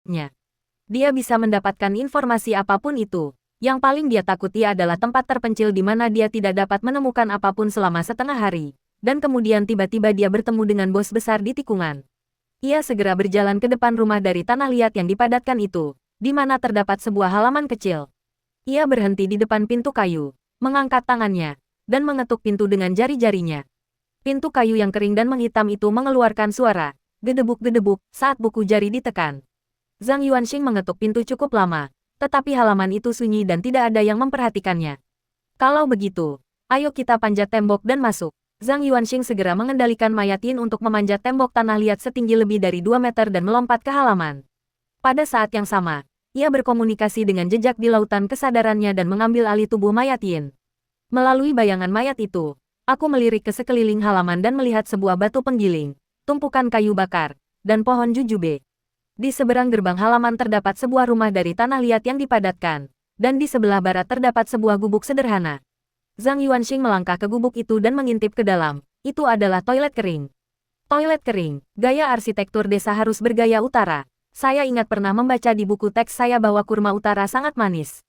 miliknya. Dia bisa mendapatkan informasi apapun itu. Yang paling dia takuti adalah tempat terpencil di mana dia tidak dapat menemukan apapun selama setengah hari. Dan kemudian tiba-tiba dia bertemu dengan bos besar di tikungan. Ia segera berjalan ke depan rumah dari tanah liat yang dipadatkan itu, di mana terdapat sebuah halaman kecil. Ia berhenti di depan pintu kayu, mengangkat tangannya, dan mengetuk pintu dengan jari-jarinya. Pintu kayu yang kering dan menghitam itu mengeluarkan suara gedebuk-gedebuk saat buku jari ditekan. Zhang Yuanxing mengetuk pintu cukup lama, tetapi halaman itu sunyi dan tidak ada yang memperhatikannya. Kalau begitu, ayo kita panjat tembok dan masuk. Zhang Yuanxing segera mengendalikan mayat Yin untuk memanjat tembok tanah liat setinggi lebih dari 2 meter dan melompat ke halaman. Pada saat yang sama, ia berkomunikasi dengan jejak di lautan kesadarannya dan mengambil alih tubuh mayat Yin. Melalui bayangan mayat itu, aku melirik ke sekeliling halaman dan melihat sebuah batu penggiling, tumpukan kayu bakar, dan pohon jujube. Di seberang gerbang halaman terdapat sebuah rumah dari tanah liat yang dipadatkan, dan di sebelah barat terdapat sebuah gubuk sederhana. Zhang Yuanxing melangkah ke gubuk itu dan mengintip ke dalam. Itu adalah toilet kering. Toilet kering, gaya arsitektur desa harus bergaya utara. Saya ingat pernah membaca di buku teks saya bahwa kurma utara sangat manis.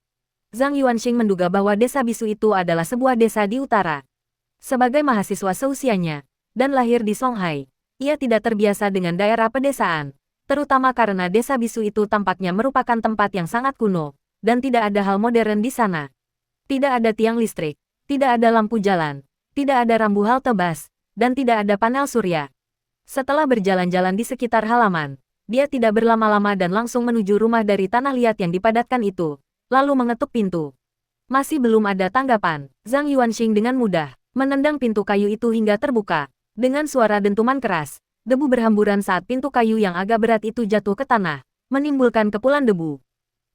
Zhang Yuanxing menduga bahwa desa bisu itu adalah sebuah desa di utara. Sebagai mahasiswa seusianya, dan lahir di Songhai, ia tidak terbiasa dengan daerah pedesaan. Terutama karena desa bisu itu tampaknya merupakan tempat yang sangat kuno, dan tidak ada hal modern di sana. Tidak ada tiang listrik, tidak ada lampu jalan, tidak ada rambu halte bus, dan tidak ada panel surya. Setelah berjalan-jalan di sekitar halaman, dia tidak berlama-lama dan langsung menuju rumah dari tanah liat yang dipadatkan itu, lalu mengetuk pintu. Masih belum ada tanggapan, Zhang Yuanxing dengan mudah menendang pintu kayu itu hingga terbuka, dengan suara dentuman keras. Debu berhamburan saat pintu kayu yang agak berat itu jatuh ke tanah, menimbulkan kepulan debu.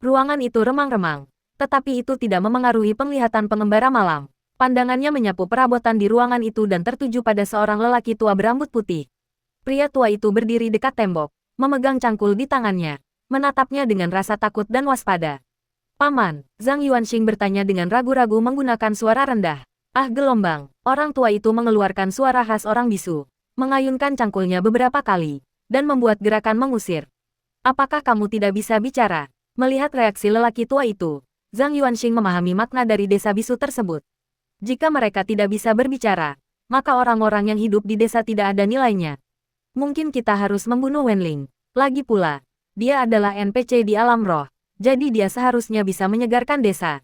Ruangan itu remang-remang, tetapi itu tidak memengaruhi penglihatan pengembara malam. Pandangannya menyapu perabotan di ruangan itu dan tertuju pada seorang lelaki tua berambut putih. Pria tua itu berdiri dekat tembok, memegang cangkul di tangannya, menatapnya dengan rasa takut dan waspada. "Paman," Zhang Yuanxing bertanya dengan ragu-ragu menggunakan suara rendah. "Ah, gelombang." Orang tua itu mengeluarkan suara khas orang bisu, mengayunkan cangkulnya beberapa kali, dan membuat gerakan mengusir. "Apakah kamu tidak bisa bicara?" Melihat reaksi lelaki tua itu, Zhang Yuanxing memahami makna dari desa bisu tersebut. Jika mereka tidak bisa berbicara, maka orang-orang yang hidup di desa tidak ada nilainya. Mungkin kita harus membunuh Wenling. Lagi pula, dia adalah NPC di alam roh, jadi dia seharusnya bisa menyegarkan desa.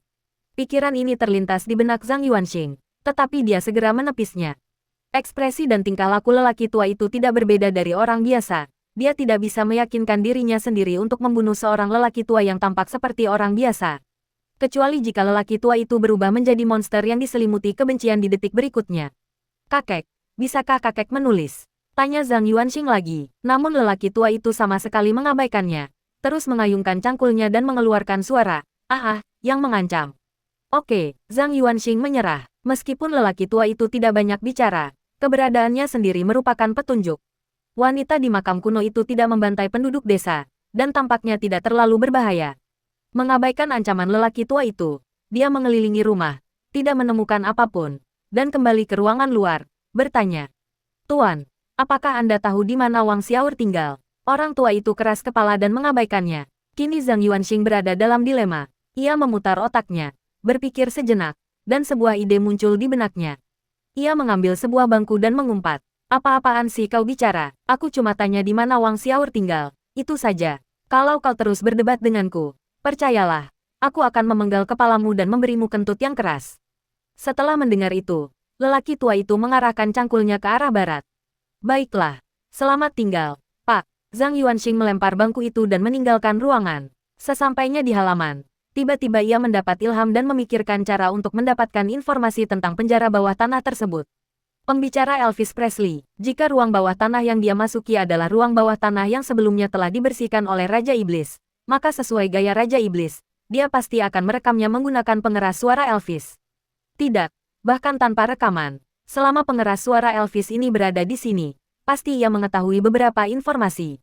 Pikiran ini terlintas di benak Zhang Yuanxing, tetapi dia segera menepisnya. Ekspresi dan tingkah laku lelaki tua itu tidak berbeda dari orang biasa. Dia tidak bisa meyakinkan dirinya sendiri untuk membunuh seorang lelaki tua yang tampak seperti orang biasa. Kecuali jika lelaki tua itu berubah menjadi monster yang diselimuti kebencian di detik berikutnya. "Kakek, bisakah kakek menulis?" Tanya Zhang Yuanxing lagi. Namun lelaki tua itu sama sekali mengabaikannya. Terus mengayunkan cangkulnya dan mengeluarkan suara, "Ah, yang mengancam." Oke, Zhang Yuanxing menyerah. Meskipun lelaki tua itu tidak banyak bicara, keberadaannya sendiri merupakan petunjuk. Wanita di makam kuno itu tidak membantai penduduk desa, dan tampaknya tidak terlalu berbahaya. Mengabaikan ancaman lelaki tua itu, dia mengelilingi rumah, tidak menemukan apapun, dan kembali ke ruangan luar, bertanya, "Tuan, apakah Anda tahu di mana Wang Xiaor tinggal?" Orang tua itu keras kepala dan mengabaikannya. Kini Zhang Yuanxing berada dalam dilema. Ia memutar otaknya, berpikir sejenak, dan sebuah ide muncul di benaknya. Ia mengambil sebuah bangku dan mengumpat. "Apa-apaan sih kau bicara? Aku cuma tanya di mana Wang Xiaor tinggal. Itu saja. Kalau kau terus berdebat denganku, percayalah, aku akan memenggal kepalamu dan memberimu kentut yang keras." Setelah mendengar itu, lelaki tua itu mengarahkan cangkulnya ke arah barat. "Baiklah, selamat tinggal, Pak." Zhang Yuanxing melempar bangku itu dan meninggalkan ruangan. Sesampainya di halaman, tiba-tiba ia mendapat ilham dan memikirkan cara untuk mendapatkan informasi tentang penjara bawah tanah tersebut. Pembicara Elvis Presley, jika ruang bawah tanah yang dia masuki adalah ruang bawah tanah yang sebelumnya telah dibersihkan oleh Raja Iblis, maka sesuai gaya Raja Iblis, dia pasti akan merekamnya menggunakan pengeras suara Elvis. Tidak, bahkan tanpa rekaman, selama pengeras suara Elvis ini berada di sini, pasti ia mengetahui beberapa informasi.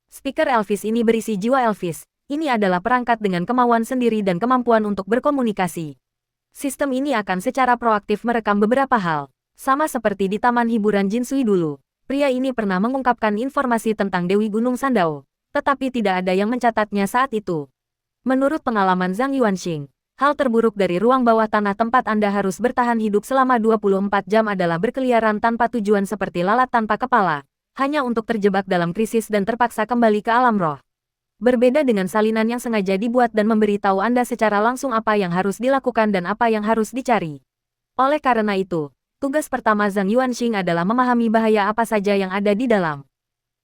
Speaker Elvis ini berisi jiwa Elvis. Ini adalah perangkat dengan kemauan sendiri dan kemampuan untuk berkomunikasi. Sistem ini akan secara proaktif merekam beberapa hal. Sama seperti di Taman Hiburan Jinsui dulu. Pria ini pernah mengungkapkan informasi tentang Dewi Gunung Sandao. tetapi tidak ada yang mencatatnya saat itu. Menurut pengalaman Zhang Yuanxing, hal terburuk dari ruang bawah tanah tempat Anda harus bertahan hidup selama 24 jam adalah berkeliaran tanpa tujuan seperti lalat tanpa kepala, hanya untuk terjebak dalam krisis dan terpaksa kembali ke alam roh. Berbeda dengan salinan yang sengaja dibuat dan memberitahu Anda secara langsung apa yang harus dilakukan dan apa yang harus dicari. Oleh karena itu, tugas pertama Zhang Yuanxing adalah memahami bahaya apa saja yang ada di dalam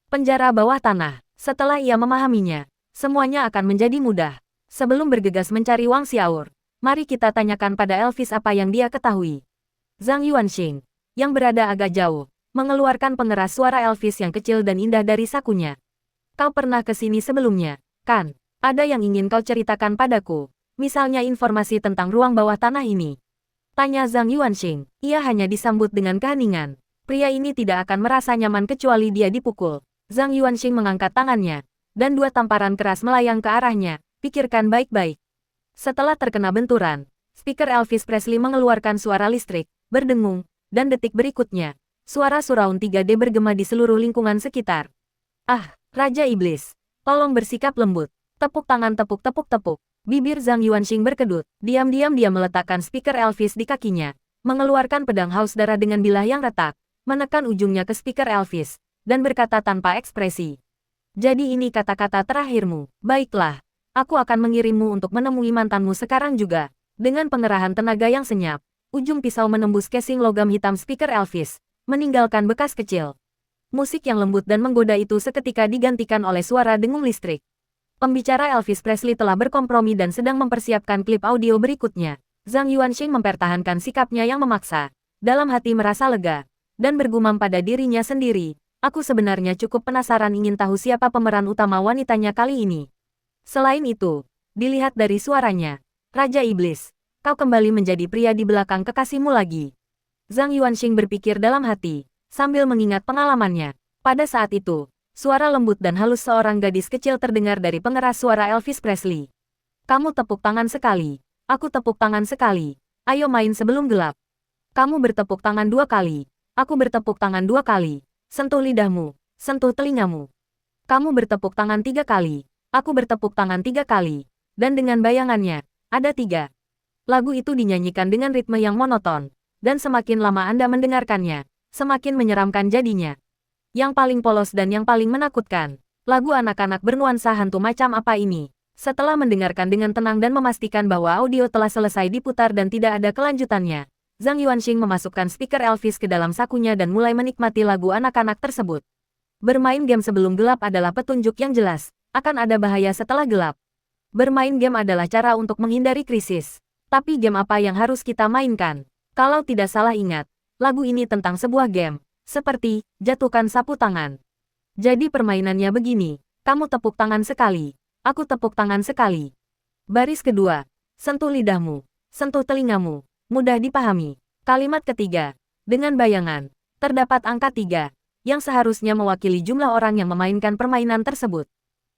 penjara bawah tanah. Setelah ia memahaminya, semuanya akan menjadi mudah. Sebelum bergegas mencari Wang Xiaor, mari kita tanyakan pada Elvis apa yang dia ketahui. Zhang Yuanxing, yang berada agak jauh, mengeluarkan pengeras suara Elvis yang kecil dan indah dari sakunya. Kau pernah ke sini sebelumnya, kan? Ada yang ingin kau ceritakan padaku, misalnya informasi tentang ruang bawah tanah ini. Tanya Zhang Yuanxing. Ia hanya disambut dengan keheningan. Pria ini tidak akan merasa nyaman kecuali dia dipukul. Zhang Yuanxing mengangkat tangannya, dan dua tamparan keras melayang ke arahnya. Pikirkan baik-baik. Setelah terkena benturan, speaker Elvis Presley mengeluarkan suara listrik, berdengung, dan detik berikutnya, suara surround 3D bergema di seluruh lingkungan sekitar. Ah, Raja Iblis, tolong bersikap lembut. Tepuk tangan tepuk-tepuk-tepuk. Bibir Zhang Yuanxing berkedut. Diam-diam dia meletakkan speaker Elvis di kakinya, mengeluarkan pedang haus darah dengan bilah yang retak, menekan ujungnya ke speaker Elvis, dan berkata tanpa ekspresi. Jadi ini kata-kata terakhirmu. Baiklah, aku akan mengirimmu untuk menemui mantanmu sekarang juga. Dengan pengerahan tenaga yang senyap, ujung pisau menembus casing logam hitam speaker Elvis, meninggalkan bekas kecil. Musik yang lembut dan menggoda itu seketika digantikan oleh suara dengung listrik. Pembicara Elvis Presley telah berkompromi dan sedang mempersiapkan klip audio berikutnya. Zhang Yuanxing mempertahankan sikapnya yang memaksa. Dalam hati merasa lega, dan bergumam pada dirinya sendiri. Aku sebenarnya cukup penasaran ingin tahu siapa pemeran utama wanitanya kali ini. Selain itu, dilihat dari suaranya, Raja Iblis, kau kembali menjadi pria di belakang kekasihmu lagi. Zhang Yuanxing berpikir dalam hati, sambil mengingat pengalamannya. Pada saat itu, suara lembut dan halus seorang gadis kecil terdengar dari pengeras suara Elvis Presley. Kamu tepuk tangan sekali, aku tepuk tangan sekali. Ayo main sebelum gelap. Kamu bertepuk tangan 2 kali, aku bertepuk tangan 2 kali. Sentuh lidahmu, sentuh telingamu. Kamu bertepuk tangan 3 kali, aku bertepuk tangan 3 kali. Dan dengan bayangannya, ada 3. Lagu itu dinyanyikan dengan ritme yang monoton, dan semakin lama Anda mendengarkannya, semakin menyeramkan jadinya. Yang paling polos dan yang paling menakutkan, lagu anak-anak bernuansa hantu macam apa ini? Setelah mendengarkan dengan tenang dan memastikan bahwa audio telah selesai diputar dan tidak ada kelanjutannya, Zhang Yuanxing memasukkan speaker Elvis ke dalam sakunya dan mulai menikmati lagu anak-anak tersebut. Bermain game sebelum gelap adalah petunjuk yang jelas, akan ada bahaya setelah gelap. Bermain game adalah cara untuk menghindari krisis. Tapi game apa yang harus kita mainkan? Kalau tidak salah ingat, lagu ini tentang sebuah game, seperti jatuhkan sapu tangan. Jadi permainannya begini, kamu tepuk tangan sekali, aku tepuk tangan sekali. Baris kedua, sentuh lidahmu, sentuh telingamu. Mudah dipahami. Kalimat ketiga, dengan bayangan, terdapat angka 3, yang seharusnya mewakili jumlah orang yang memainkan permainan tersebut.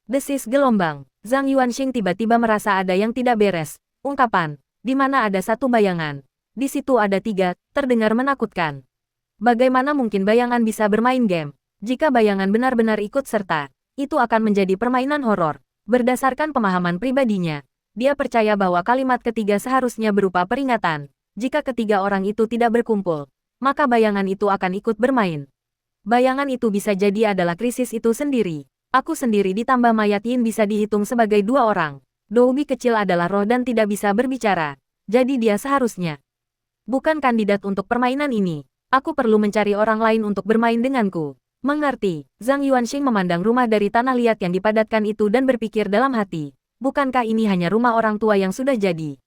Desis gelombang. Zhang Yuanxing tiba-tiba merasa ada yang tidak beres. Ungkapan, di mana ada 1 bayangan, di situ ada 3, terdengar menakutkan. Bagaimana mungkin bayangan bisa bermain game? Jika bayangan benar-benar ikut serta, itu akan menjadi permainan horor. Berdasarkan pemahaman pribadinya, dia percaya bahwa kalimat ketiga seharusnya berupa peringatan. Jika ketiga orang itu tidak berkumpul, maka bayangan itu akan ikut bermain. Bayangan itu bisa jadi adalah krisis itu sendiri. Aku sendiri ditambah mayat Yin bisa dihitung sebagai 2 orang. Doubi kecil adalah roh dan tidak bisa berbicara. Jadi dia seharusnya bukan kandidat untuk permainan ini. Aku perlu mencari orang lain untuk bermain denganku. Mengerti? Zhang Yuanxing memandang rumah dari tanah liat yang dipadatkan itu dan berpikir dalam hati. Bukankah ini hanya rumah orang tua yang sudah jadi?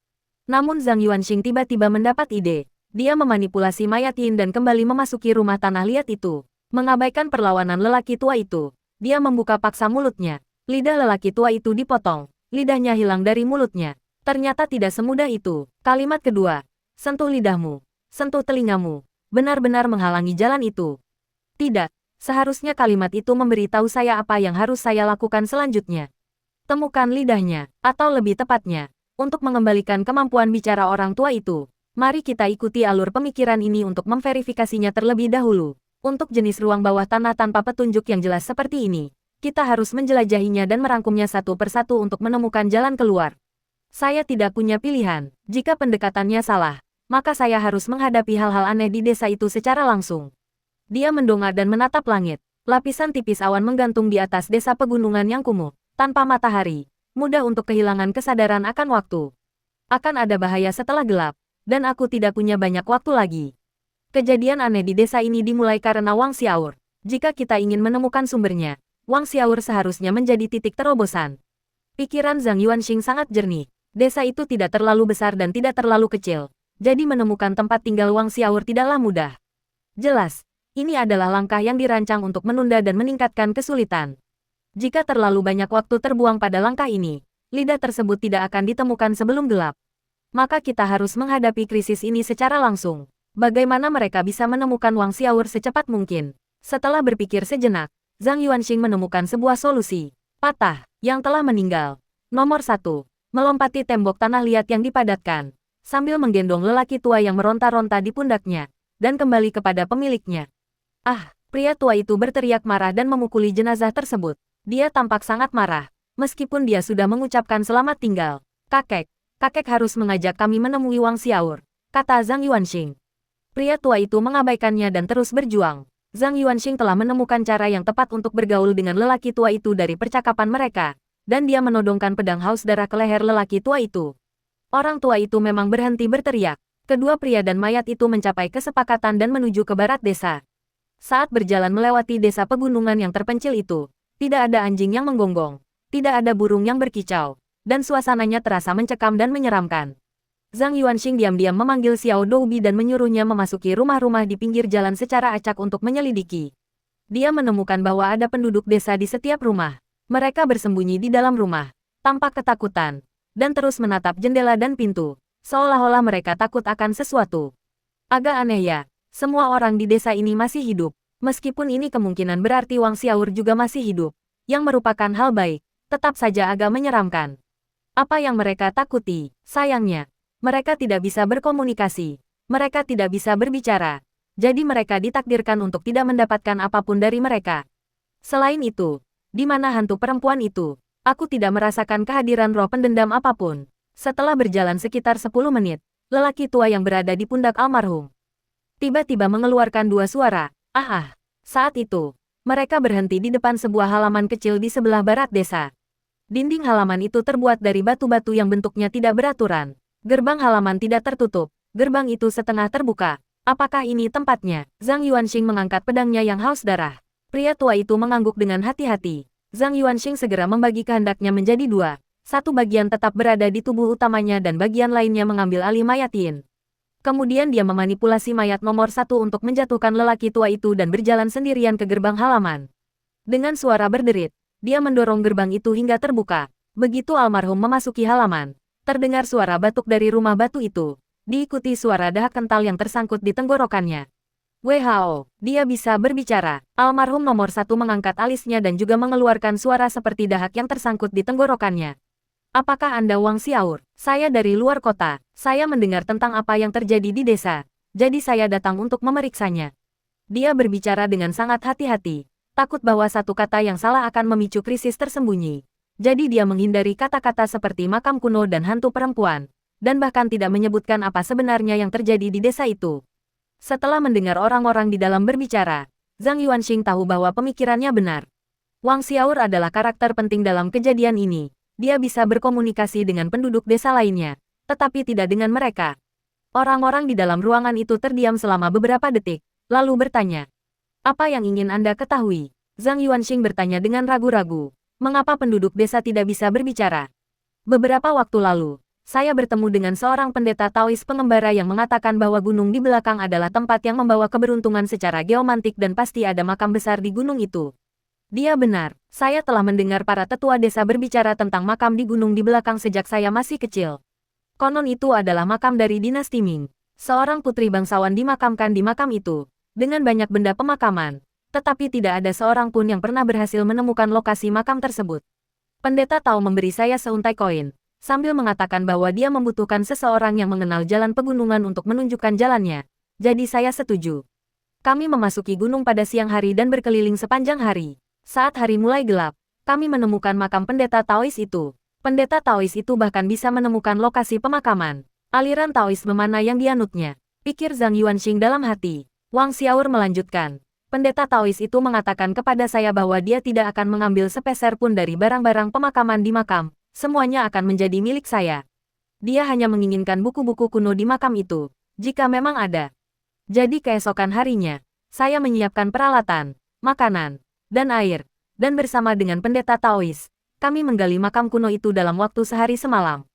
Namun Zhang Yuanxing tiba-tiba mendapat ide. Dia memanipulasi mayat Yin dan kembali memasuki rumah tanah liat itu. Mengabaikan perlawanan lelaki tua itu, dia membuka paksa mulutnya. Lidah lelaki tua itu dipotong. Lidahnya hilang dari mulutnya. Ternyata tidak semudah itu. Kalimat kedua, sentuh lidahmu, sentuh telingamu, benar-benar menghalangi jalan itu. Tidak, seharusnya kalimat itu memberitahu saya apa yang harus saya lakukan selanjutnya. Temukan lidahnya, atau lebih tepatnya, untuk mengembalikan kemampuan bicara orang tua itu, mari kita ikuti alur pemikiran ini untuk memverifikasinya terlebih dahulu. Untuk jenis ruang bawah tanah tanpa petunjuk yang jelas seperti ini, Kita harus menjelajahinya dan merangkumnya satu persatu untuk menemukan jalan keluar. Saya tidak punya pilihan. Jika pendekatannya salah, maka saya harus menghadapi hal-hal aneh di desa itu secara langsung. Dia mendongak dan menatap langit. Lapisan tipis awan menggantung di atas desa pegunungan yang kumuh, tanpa matahari. Mudah untuk kehilangan kesadaran akan waktu. Akan ada bahaya setelah gelap, dan aku tidak punya banyak waktu lagi. Kejadian aneh di desa ini dimulai karena Wang Xiaor. Jika kita ingin menemukan sumbernya, Wang Xiaor seharusnya menjadi titik terobosan. Pikiran Zhang Yuanxing sangat jernih. Desa itu tidak terlalu besar dan tidak terlalu kecil, jadi menemukan tempat tinggal Wang Xiaor tidaklah mudah. Jelas, ini adalah langkah yang dirancang untuk menunda dan meningkatkan kesulitan. Jika terlalu banyak waktu terbuang pada langkah ini, lidah tersebut tidak akan ditemukan sebelum gelap. Maka kita harus menghadapi krisis ini secara langsung. Bagaimana mereka bisa menemukan Wang Xiaor secepat mungkin? Setelah berpikir sejenak, Zhang Yuanxing menemukan sebuah solusi. Patah, yang telah meninggal. Nomor 1. Melompati tembok tanah liat yang dipadatkan, sambil menggendong lelaki tua yang meronta-ronta di pundaknya, dan kembali kepada pemiliknya. Ah, pria tua itu berteriak marah dan memukuli jenazah tersebut. Dia tampak sangat marah, meskipun dia sudah mengucapkan selamat tinggal. Kakek harus mengajak kami menemui Wang Xiaor, kata Zhang Yuanxing. Pria tua itu mengabaikannya dan terus berjuang. Zhang Yuanxing telah menemukan cara yang tepat untuk bergaul dengan lelaki tua itu dari percakapan mereka, dan dia menodongkan pedang haus darah ke leher lelaki tua itu. Orang tua itu memang berhenti berteriak. Kedua pria dan mayat itu mencapai kesepakatan dan menuju ke barat desa. Saat berjalan melewati desa pegunungan yang terpencil itu, tidak ada anjing yang menggonggong, tidak ada burung yang berkicau, dan suasananya terasa mencekam dan menyeramkan. Zhang Yuanxing diam-diam memanggil Xiao Doubi dan menyuruhnya memasuki rumah-rumah di pinggir jalan secara acak untuk menyelidiki. Dia menemukan bahwa ada penduduk desa di setiap rumah. Mereka bersembunyi di dalam rumah, tampak ketakutan, dan terus menatap jendela dan pintu, seolah-olah mereka takut akan sesuatu. Agak aneh ya, semua orang di desa ini masih hidup. Meskipun ini kemungkinan berarti Wang Xiaor juga masih hidup, yang merupakan hal baik, tetap saja agak menyeramkan. Apa yang mereka takuti? Sayangnya, mereka tidak bisa berkomunikasi. Mereka tidak bisa berbicara. Jadi mereka ditakdirkan untuk tidak mendapatkan apapun dari mereka. Selain itu, di mana hantu perempuan itu? Aku tidak merasakan kehadiran roh pendendam apapun. Setelah berjalan sekitar 10 menit, lelaki tua yang berada di pundak almarhum tiba-tiba mengeluarkan dua suara. Saat itu, mereka berhenti di depan sebuah halaman kecil di sebelah barat desa. Dinding halaman itu terbuat dari batu-batu yang bentuknya tidak beraturan. Gerbang halaman tidak tertutup, gerbang itu setengah terbuka. Apakah ini tempatnya? Zhang Yuanxing mengangkat pedangnya yang haus darah. Pria tua itu mengangguk dengan hati-hati. Zhang Yuanxing segera membagi kehendaknya menjadi dua. Satu bagian tetap berada di tubuh utamanya dan bagian lainnya mengambil alih mayat Yin. Kemudian dia memanipulasi mayat nomor 1 untuk menjatuhkan lelaki tua itu dan berjalan sendirian ke gerbang halaman. Dengan suara berderit, dia mendorong gerbang itu hingga terbuka. Begitu almarhum memasuki halaman, terdengar suara batuk dari rumah batu itu, diikuti suara dahak kental yang tersangkut di tenggorokannya. "WHO, dia bisa berbicara." Almarhum nomor 1 mengangkat alisnya dan juga mengeluarkan suara seperti dahak yang tersangkut di tenggorokannya. "Apakah Anda Wang Xiaor? Saya dari luar kota. Saya mendengar tentang apa yang terjadi di desa. Jadi saya datang untuk memeriksanya." Dia berbicara dengan sangat hati-hati, takut bahwa satu kata yang salah akan memicu krisis tersembunyi. Jadi dia menghindari kata-kata seperti makam kuno dan hantu perempuan, dan bahkan tidak menyebutkan apa sebenarnya yang terjadi di desa itu. Setelah mendengar orang-orang di dalam berbicara, Zhang Yuanxing tahu bahwa pemikirannya benar. Wang Xiaor adalah karakter penting dalam kejadian ini. Dia bisa berkomunikasi dengan penduduk desa lainnya, tetapi tidak dengan mereka. Orang-orang di dalam ruangan itu terdiam selama beberapa detik, lalu bertanya, "Apa yang ingin Anda ketahui?" Zhang Yuanxing bertanya dengan ragu-ragu, "Mengapa penduduk desa tidak bisa berbicara?" "Beberapa waktu lalu, saya bertemu dengan seorang pendeta Taois pengembara yang mengatakan bahwa gunung di belakang adalah tempat yang membawa keberuntungan secara geomantik dan pasti ada makam besar di gunung itu." Dia benar, saya telah mendengar para tetua desa berbicara tentang makam di gunung di belakang sejak saya masih kecil. Konon itu adalah makam dari dinasti Ming. Seorang putri bangsawan dimakamkan di makam itu, dengan banyak benda pemakaman, tetapi tidak ada seorang pun yang pernah berhasil menemukan lokasi makam tersebut. Pendeta Tao memberi saya seuntai koin, sambil mengatakan bahwa dia membutuhkan seseorang yang mengenal jalan pegunungan untuk menunjukkan jalannya. Jadi saya setuju. Kami memasuki gunung pada siang hari dan berkeliling sepanjang hari. Saat hari mulai gelap, kami menemukan makam pendeta Taois itu. Pendeta Taois itu bahkan bisa menemukan lokasi pemakaman. Aliran Taoisme mana yang dianutnya? Pikir Zhang Yuanxing dalam hati. Wang Xiaor melanjutkan. Pendeta Taois itu mengatakan kepada saya bahwa dia tidak akan mengambil sepeser pun dari barang-barang pemakaman di makam. Semuanya akan menjadi milik saya. Dia hanya menginginkan buku-buku kuno di makam itu, jika memang ada. Jadi keesokan harinya, saya menyiapkan peralatan, makanan, dan air, dan bersama dengan pendeta Taois, kami menggali makam kuno itu dalam waktu sehari semalam.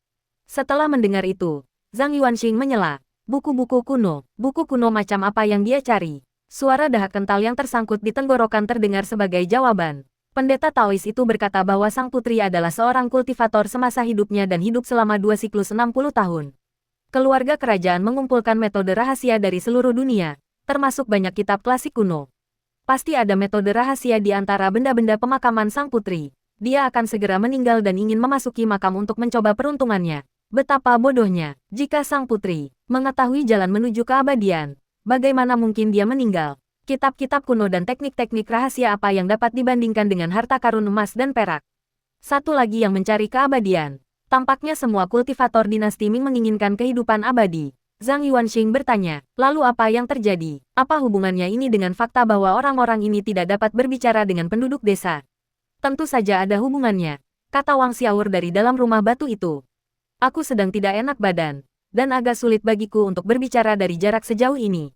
Setelah mendengar itu, Zhang Yuanxing menyela. Buku-buku kuno macam apa yang dia cari? Suara dahak kental yang tersangkut di tenggorokan terdengar sebagai jawaban. Pendeta Taois itu berkata bahwa sang putri adalah seorang kultivator semasa hidupnya dan hidup selama 2 siklus 60 tahun. Keluarga kerajaan mengumpulkan metode rahasia dari seluruh dunia, termasuk banyak kitab klasik kuno. Pasti ada metode rahasia di antara benda-benda pemakaman sang putri. Dia akan segera meninggal dan ingin memasuki makam untuk mencoba peruntungannya. Betapa bodohnya, jika sang putri mengetahui jalan menuju keabadian, bagaimana mungkin dia meninggal? Kitab-kitab kuno dan teknik-teknik rahasia apa yang dapat dibandingkan dengan harta karun emas dan perak? Satu lagi yang mencari keabadian. Tampaknya semua kultivator dinasti Ming menginginkan kehidupan abadi. Zhang Yuanxing bertanya, lalu apa yang terjadi? Apa hubungannya ini dengan fakta bahwa orang-orang ini tidak dapat berbicara dengan penduduk desa? Tentu saja ada hubungannya, kata Wang Xiaor dari dalam rumah batu itu. Aku sedang tidak enak badan, dan agak sulit bagiku untuk berbicara dari jarak sejauh ini.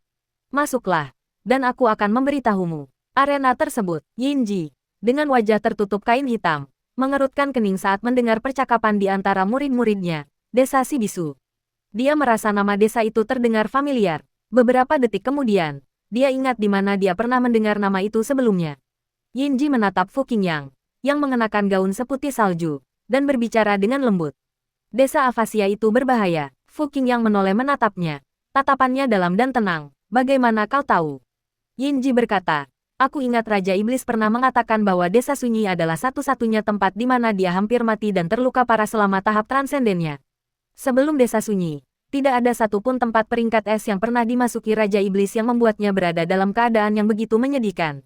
Masuklah, dan aku akan memberitahumu. Arena tersebut, Yinji, dengan wajah tertutup kain hitam, mengerutkan kening saat mendengar percakapan di antara murid-muridnya, Desa Sibisu. Dia merasa nama desa itu terdengar familiar. Beberapa detik kemudian, dia ingat di mana dia pernah mendengar nama itu sebelumnya. Yinji menatap Fu Qingyang, yang mengenakan gaun seputih salju, dan berbicara dengan lembut. Desa Afasia itu berbahaya. Fu Qingyang menoleh menatapnya. Tatapannya dalam dan tenang. Bagaimana kau tahu? Yinji berkata, aku ingat Raja Iblis pernah mengatakan bahwa Desa Sunyi adalah satu-satunya tempat di mana dia hampir mati dan terluka parah selama tahap transendennya. Sebelum Desa Sunyi, tidak ada satupun tempat peringkat es yang pernah dimasuki Raja Iblis yang membuatnya berada dalam keadaan yang begitu menyedihkan.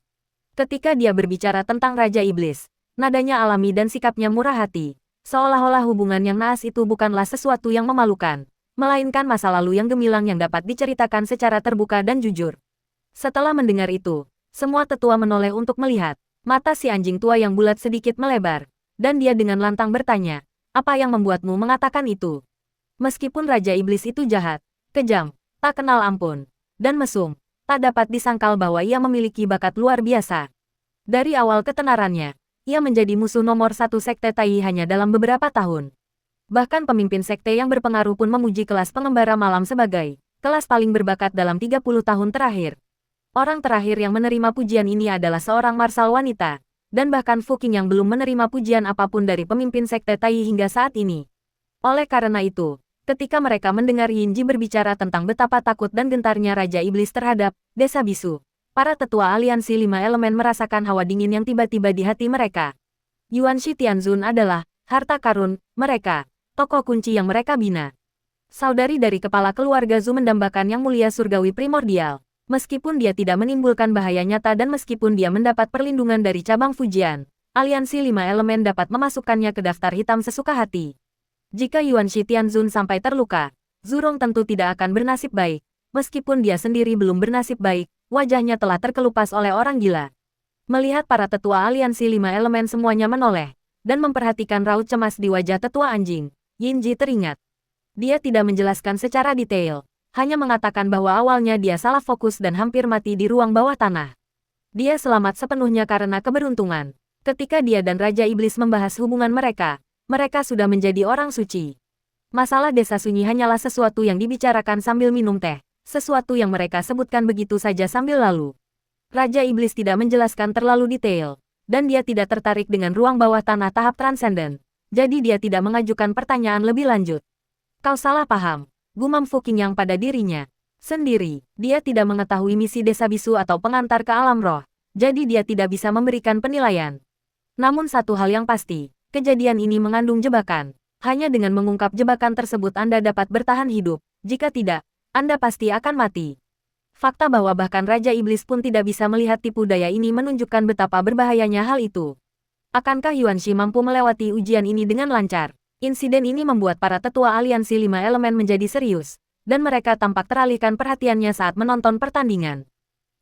Ketika dia berbicara tentang Raja Iblis, nadanya alami dan sikapnya murah hati, seolah-olah hubungan yang naas itu bukanlah sesuatu yang memalukan, melainkan masa lalu yang gemilang yang dapat diceritakan secara terbuka dan jujur. Setelah mendengar itu, semua tetua menoleh untuk melihat. Mata si anjing tua yang bulat sedikit melebar, dan dia dengan lantang bertanya, apa yang membuatmu mengatakan itu? Meskipun Raja Iblis itu jahat, kejam, tak kenal ampun, dan mesum, tak dapat disangkal bahwa ia memiliki bakat luar biasa. Dari awal ketenarannya, ia menjadi musuh nomor satu sekte Tai hanya dalam beberapa tahun. Bahkan pemimpin sekte yang berpengaruh pun memuji kelas pengembara malam sebagai kelas paling berbakat dalam 30 tahun terakhir. Orang terakhir yang menerima pujian ini adalah seorang marsal wanita, dan bahkan Fu Qingyang belum menerima pujian apapun dari pemimpin sekte Tai hingga saat ini. Oleh karena itu, ketika mereka mendengar Yinji berbicara tentang betapa takut dan gentarnya Raja Iblis terhadap Desa Bisu, para tetua aliansi 5 elemen merasakan hawa dingin yang tiba-tiba di hati mereka. Yuanshi Tianzun adalah harta karun mereka, tokoh kunci yang mereka bina. Saudari dari kepala keluarga Zhu mendambakan yang mulia surgawi primordial. Meskipun dia tidak menimbulkan bahaya nyata dan meskipun dia mendapat perlindungan dari cabang Fujian, aliansi 5 elemen dapat memasukkannya ke daftar hitam sesuka hati. Jika Yuanshi Tianzun sampai terluka, Zurong tentu tidak akan bernasib baik. Meskipun dia sendiri belum bernasib baik, wajahnya telah terkelupas oleh orang gila. Melihat para tetua aliansi 5 elemen semuanya menoleh, dan memperhatikan raut cemas di wajah tetua anjing, Yinji teringat. Dia tidak menjelaskan secara detail. Hanya mengatakan bahwa awalnya dia salah fokus dan hampir mati di ruang bawah tanah. Dia selamat sepenuhnya karena keberuntungan. Ketika dia dan Raja Iblis membahas hubungan mereka, mereka sudah menjadi orang suci. Masalah Desa Sunyi hanyalah sesuatu yang dibicarakan sambil minum teh, sesuatu yang mereka sebutkan begitu saja sambil lalu. Raja Iblis tidak menjelaskan terlalu detail, dan dia tidak tertarik dengan ruang bawah tanah tahap transenden. Jadi dia tidak mengajukan pertanyaan lebih lanjut. Kau salah paham. Gumam Fu Qingyang pada dirinya sendiri. Dia tidak mengetahui misi Desa Bisu atau pengantar ke alam roh, jadi dia tidak bisa memberikan penilaian. Namun satu hal yang pasti, kejadian ini mengandung jebakan. Hanya dengan mengungkap jebakan tersebut Anda dapat bertahan hidup, jika tidak, Anda pasti akan mati. Fakta bahwa bahkan Raja Iblis pun tidak bisa melihat tipu daya ini menunjukkan betapa berbahayanya hal itu. Akankah Yuan Shi mampu melewati ujian ini dengan lancar? Insiden ini membuat para tetua aliansi 5 elemen menjadi serius, dan mereka tampak teralihkan perhatiannya saat menonton pertandingan.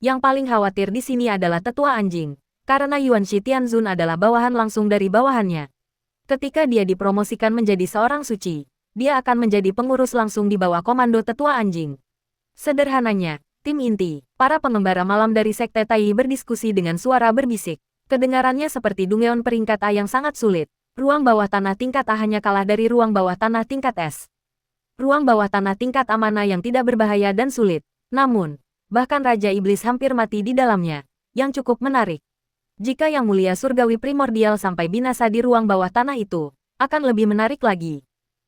Yang paling khawatir di sini adalah tetua anjing, karena Yuan Shi Tianzun adalah bawahan langsung dari bawahannya. Ketika dia dipromosikan menjadi seorang suci, dia akan menjadi pengurus langsung di bawah komando tetua anjing. Sederhananya, tim inti, para pengembara malam dari Sekte Tai berdiskusi dengan suara berbisik. Kedengarannya seperti dungeon peringkat A yang sangat sulit. Ruang bawah tanah tingkat A hanya kalah dari ruang bawah tanah tingkat S. Ruang bawah tanah tingkat A mana yang tidak berbahaya dan sulit. Namun, bahkan Raja Iblis hampir mati di dalamnya, yang cukup menarik. Jika Yang Mulia Surgawi Primordial sampai binasa di ruang bawah tanah itu, akan lebih menarik lagi.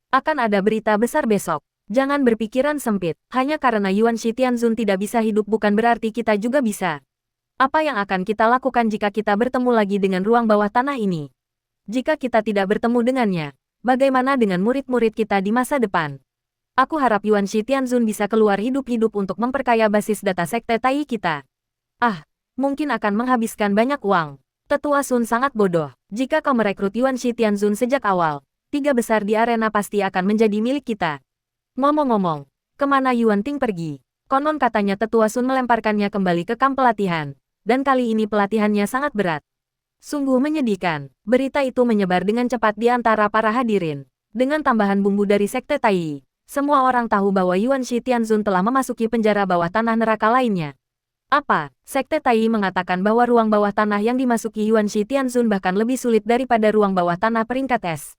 Akan ada berita besar besok. Jangan berpikiran sempit, hanya karena Yuan Shi Tianzun tidak bisa hidup bukan berarti kita juga bisa. Apa yang akan kita lakukan jika kita bertemu lagi dengan ruang bawah tanah ini? Jika kita tidak bertemu dengannya, bagaimana dengan murid-murid kita di masa depan? Aku harap Yuan Shi Tianzun bisa keluar hidup-hidup untuk memperkaya basis data Sekte Tai kita. Mungkin akan menghabiskan banyak uang. Tetua Sun sangat bodoh. Jika kau merekrut Yuan Shi Tianzun sejak awal, 3 besar di arena pasti akan menjadi milik kita. Ngomong-ngomong, kemana Yuan Ting pergi? Konon katanya Tetua Sun melemparkannya kembali ke kamp pelatihan, dan kali ini pelatihannya sangat berat. Sungguh menyedihkan, berita itu menyebar dengan cepat di antara para hadirin. Dengan tambahan bumbu dari Sekte Tai, semua orang tahu bahwa Yuan Shi Tianzun telah memasuki penjara bawah tanah neraka lainnya. Apa? Sekte Tai mengatakan bahwa ruang bawah tanah yang dimasuki Yuan Shi Tianzun bahkan lebih sulit daripada ruang bawah tanah peringkat S.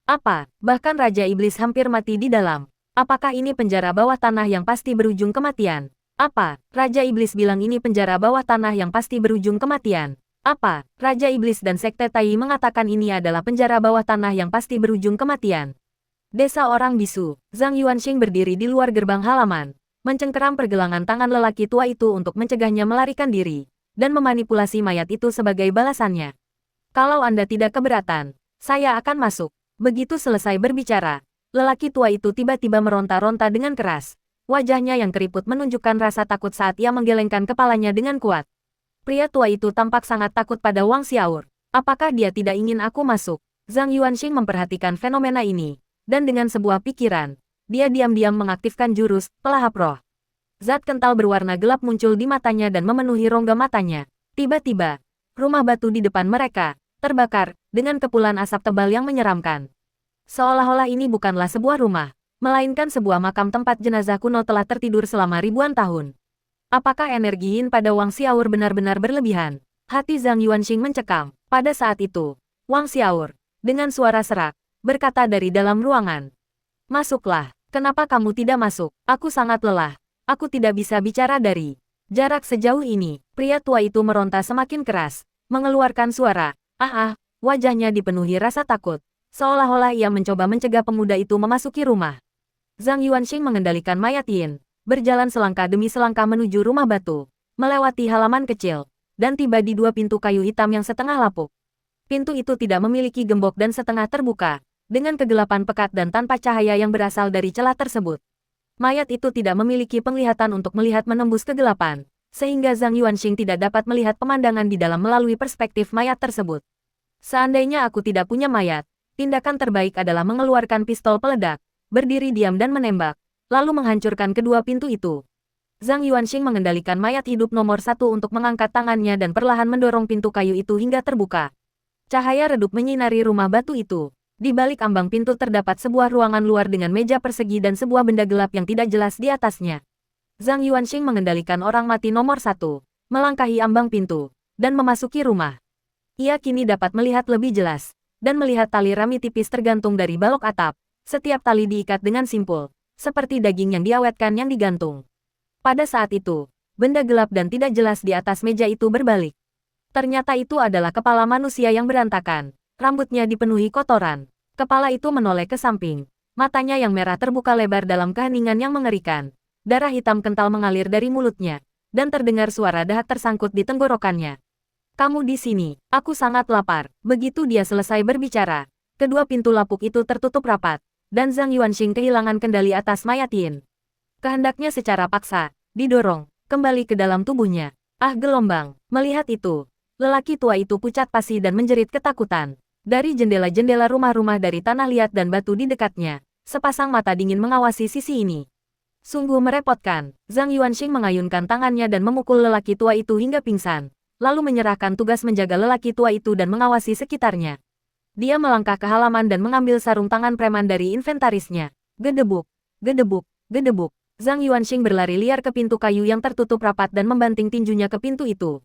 Apa? Bahkan Raja Iblis hampir mati di dalam. Apakah ini penjara bawah tanah yang pasti berujung kematian? Apa? Raja Iblis bilang ini penjara bawah tanah yang pasti berujung kematian. Apa? Raja Iblis dan Sekte Tai mengatakan ini adalah penjara bawah tanah yang pasti berujung kematian. Desa orang bisu, Zhang Yuanxing berdiri di luar gerbang halaman, mencengkeram pergelangan tangan lelaki tua itu untuk mencegahnya melarikan diri, dan memanipulasi mayat itu sebagai balasannya. Kalau Anda tidak keberatan, saya akan masuk. Begitu selesai berbicara, lelaki tua itu tiba-tiba meronta-ronta dengan keras. Wajahnya yang keriput menunjukkan rasa takut saat ia menggelengkan kepalanya dengan kuat. Pria tua itu tampak sangat takut pada Wang Xiaor. Apakah dia tidak ingin aku masuk? Zhang Yuanxing memperhatikan fenomena ini, dan dengan sebuah pikiran, dia diam-diam mengaktifkan jurus pelahap roh. Zat kental berwarna gelap muncul di matanya dan memenuhi rongga matanya. Tiba-tiba, rumah batu di depan mereka terbakar dengan kepulan asap tebal yang menyeramkan. Seolah-olah ini bukanlah sebuah rumah, melainkan sebuah makam tempat jenazah kuno telah tertidur selama ribuan tahun. Apakah energi yin pada Wang Xiaor benar-benar berlebihan? Hati Zhang Yuanxing mencekam. Pada saat itu, Wang Xiaor, dengan suara serak, berkata dari dalam ruangan. Masuklah, kenapa kamu tidak masuk? Aku sangat lelah. Aku tidak bisa bicara dari jarak sejauh ini. Pria tua itu meronta semakin keras, mengeluarkan suara. Wajahnya dipenuhi rasa takut. Seolah-olah ia mencoba mencegah pemuda itu memasuki rumah. Zhang Yuanxing mengendalikan mayat Yin, berjalan selangkah demi selangkah menuju rumah batu, melewati halaman kecil, dan tiba di 2 pintu kayu hitam yang setengah lapuk. Pintu itu tidak memiliki gembok dan setengah terbuka, dengan kegelapan pekat dan tanpa cahaya yang berasal dari celah tersebut. Mayat itu tidak memiliki penglihatan untuk melihat menembus kegelapan, sehingga Zhang Yuanxing tidak dapat melihat pemandangan di dalam melalui perspektif mayat tersebut. Seandainya aku tidak punya mayat, tindakan terbaik adalah mengeluarkan pistol peledak, berdiri diam dan menembak, lalu menghancurkan kedua pintu itu. Zhang Yuanxing mengendalikan mayat hidup nomor 1 untuk mengangkat tangannya dan perlahan mendorong pintu kayu itu hingga terbuka. Cahaya redup menyinari rumah batu itu. Di balik ambang pintu terdapat sebuah ruangan luar dengan meja persegi dan sebuah benda gelap yang tidak jelas di atasnya. Zhang Yuanxing mengendalikan orang mati nomor 1, melangkahi ambang pintu, dan memasuki rumah. Ia kini dapat melihat lebih jelas, dan melihat tali rami tipis tergantung dari balok atap. Setiap tali diikat dengan simpul, seperti daging yang diawetkan yang digantung. Pada saat itu, benda gelap dan tidak jelas di atas meja itu berbalik. Ternyata itu adalah kepala manusia yang berantakan. Rambutnya dipenuhi kotoran. Kepala itu menoleh ke samping. Matanya yang merah terbuka lebar dalam keheningan yang mengerikan. Darah hitam kental mengalir dari mulutnya, dan terdengar suara dahak tersangkut di tenggorokannya. Kamu di sini, aku sangat lapar. Begitu dia selesai berbicara, kedua pintu lapuk itu tertutup rapat, dan Zhang Yuanxing kehilangan kendali atas mayat Yin. Kehendaknya secara paksa didorong kembali ke dalam tubuhnya. Ah gelombang, melihat itu, lelaki tua itu pucat pasi dan menjerit ketakutan. Dari jendela-jendela rumah-rumah dari tanah liat dan batu di dekatnya, sepasang mata dingin mengawasi sisi ini. Sungguh merepotkan, Zhang Yuanxing mengayunkan tangannya dan memukul lelaki tua itu hingga pingsan, lalu menyerahkan tugas menjaga lelaki tua itu dan mengawasi sekitarnya. Dia melangkah ke halaman dan mengambil sarung tangan preman dari inventarisnya. Gedebuk, gedebuk, gedebuk. Zhang Yuanxing berlari liar ke pintu kayu yang tertutup rapat dan membanting tinjunya ke pintu itu.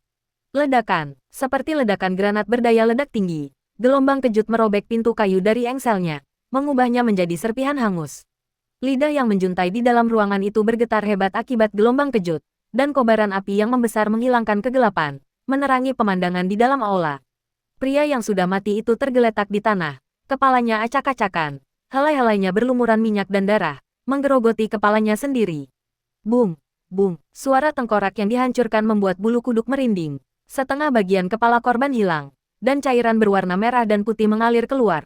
Ledakan, seperti ledakan granat berdaya ledak tinggi. Gelombang kejut merobek pintu kayu dari engselnya, mengubahnya menjadi serpihan hangus. Lidah yang menjuntai di dalam ruangan itu bergetar hebat akibat gelombang kejut, dan kobaran api yang membesar menghilangkan kegelapan, menerangi pemandangan di dalam aula. Pria yang sudah mati itu tergeletak di tanah, kepalanya acak-acakan, helai-helainya berlumuran minyak dan darah, menggerogoti kepalanya sendiri. Bung, bung, suara tengkorak yang dihancurkan membuat bulu kuduk merinding. Setengah bagian kepala korban hilang, dan cairan berwarna merah dan putih mengalir keluar.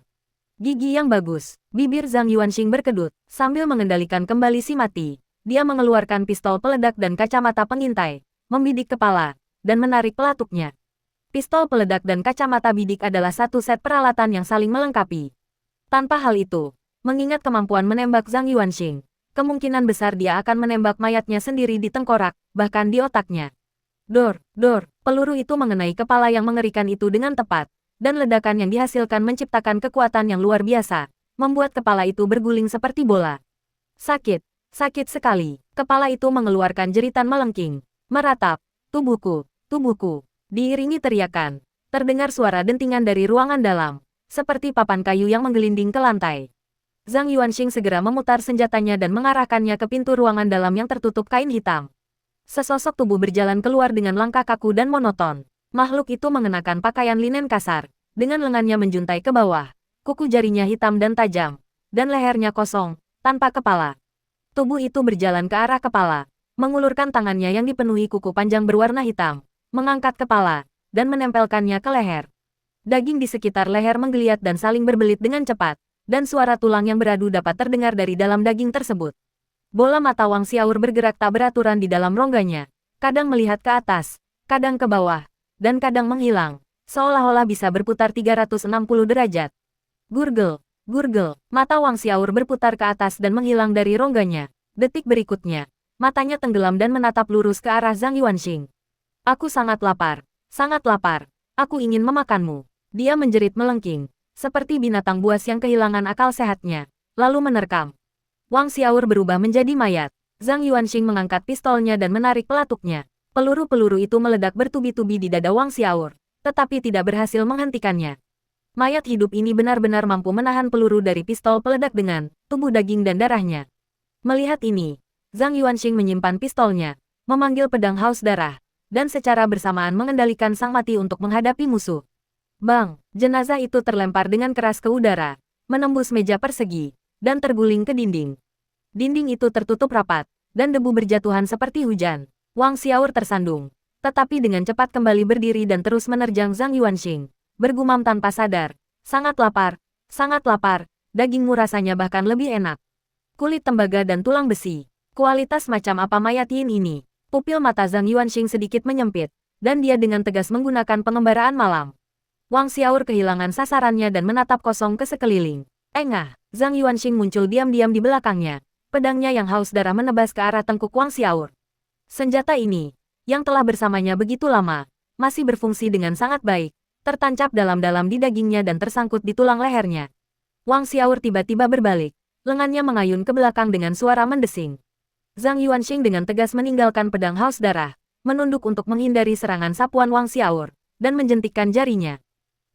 Gigi yang bagus, bibir Zhang Yuanxing berkedut, sambil mengendalikan kembali si mati. Dia mengeluarkan pistol peledak dan kacamata pengintai, membidik kepala, dan menarik pelatuknya. Pistol peledak dan kacamata bidik adalah satu set peralatan yang saling melengkapi. Tanpa hal itu, mengingat kemampuan menembak Zhang Yuanxing, kemungkinan besar dia akan menembak mayatnya sendiri di tengkorak, bahkan di otaknya. Dor, dor, peluru itu mengenai kepala yang mengerikan itu dengan tepat, dan ledakan yang dihasilkan menciptakan kekuatan yang luar biasa, membuat kepala itu berguling seperti bola. Sakit, sakit sekali. Kepala itu mengeluarkan jeritan melengking, meratap, tubuhku, tubuhku. Diiringi teriakan, terdengar suara dentingan dari ruangan dalam, seperti papan kayu yang menggelinding ke lantai. Zhang Yuanxing segera memutar senjatanya dan mengarahkannya ke pintu ruangan dalam yang tertutup kain hitam. Sesosok tubuh berjalan keluar dengan langkah kaku dan monoton. Makhluk itu mengenakan pakaian linen kasar, dengan lengannya menjuntai ke bawah, kuku jarinya hitam dan tajam, dan lehernya kosong, tanpa kepala. Tubuh itu berjalan ke arah kepala, mengulurkan tangannya yang dipenuhi kuku panjang berwarna hitam, mengangkat kepala, dan menempelkannya ke leher. Daging di sekitar leher menggeliat dan saling berbelit dengan cepat, dan suara tulang yang beradu dapat terdengar dari dalam daging tersebut. Bola mata Wang Xiaor bergerak tak beraturan di dalam rongganya, kadang melihat ke atas, kadang ke bawah, dan kadang menghilang, seolah-olah bisa berputar 360 derajat. Gurgel, gurgel, mata Wang Xiaor berputar ke atas dan menghilang dari rongganya. Detik berikutnya, matanya tenggelam dan menatap lurus ke arah Zhang Yuanxing. Aku sangat lapar, aku ingin memakanmu. Dia menjerit melengking, seperti binatang buas yang kehilangan akal sehatnya, lalu menerkam. Wang Xiaor berubah menjadi mayat. Zhang Yuanxing mengangkat pistolnya dan menarik pelatuknya. Peluru-peluru itu meledak bertubi-tubi di dada Wang Xiaor, tetapi tidak berhasil menghentikannya. Mayat hidup ini benar-benar mampu menahan peluru dari pistol peledak dengan tubuh daging dan darahnya. Melihat ini, Zhang Yuanxing menyimpan pistolnya, memanggil pedang haus darah, dan secara bersamaan mengendalikan sang mati untuk menghadapi musuh. Bang, jenazah itu terlempar dengan keras ke udara, menembus meja persegi, dan terguling ke dinding. Dinding itu tertutup rapat, dan debu berjatuhan seperti hujan. Wang Xiaor tersandung, tetapi dengan cepat kembali berdiri dan terus menerjang Zhang Yuanxing, bergumam tanpa sadar, sangat lapar, dagingmu rasanya bahkan lebih enak. Kulit tembaga dan tulang besi, kualitas macam apa mayat Yin ini? Pupil mata Zhang Yuanxing sedikit menyempit, dan dia dengan tegas menggunakan pengembaraan malam. Wang Xiaor kehilangan sasarannya dan menatap kosong ke sekeliling. Engah, Zhang Yuanxing muncul diam-diam di belakangnya. Pedangnya yang haus darah menebas ke arah tengkuk Wang Xiaor. Senjata ini, yang telah bersamanya begitu lama, masih berfungsi dengan sangat baik, tertancap dalam-dalam di dagingnya dan tersangkut di tulang lehernya. Wang Xiaor tiba-tiba berbalik, lengannya mengayun ke belakang dengan suara mendesing. Zhang Yuanxing dengan tegas meninggalkan pedang haus darah, menunduk untuk menghindari serangan sapuan Wang Xiaor, dan menjentikkan jarinya.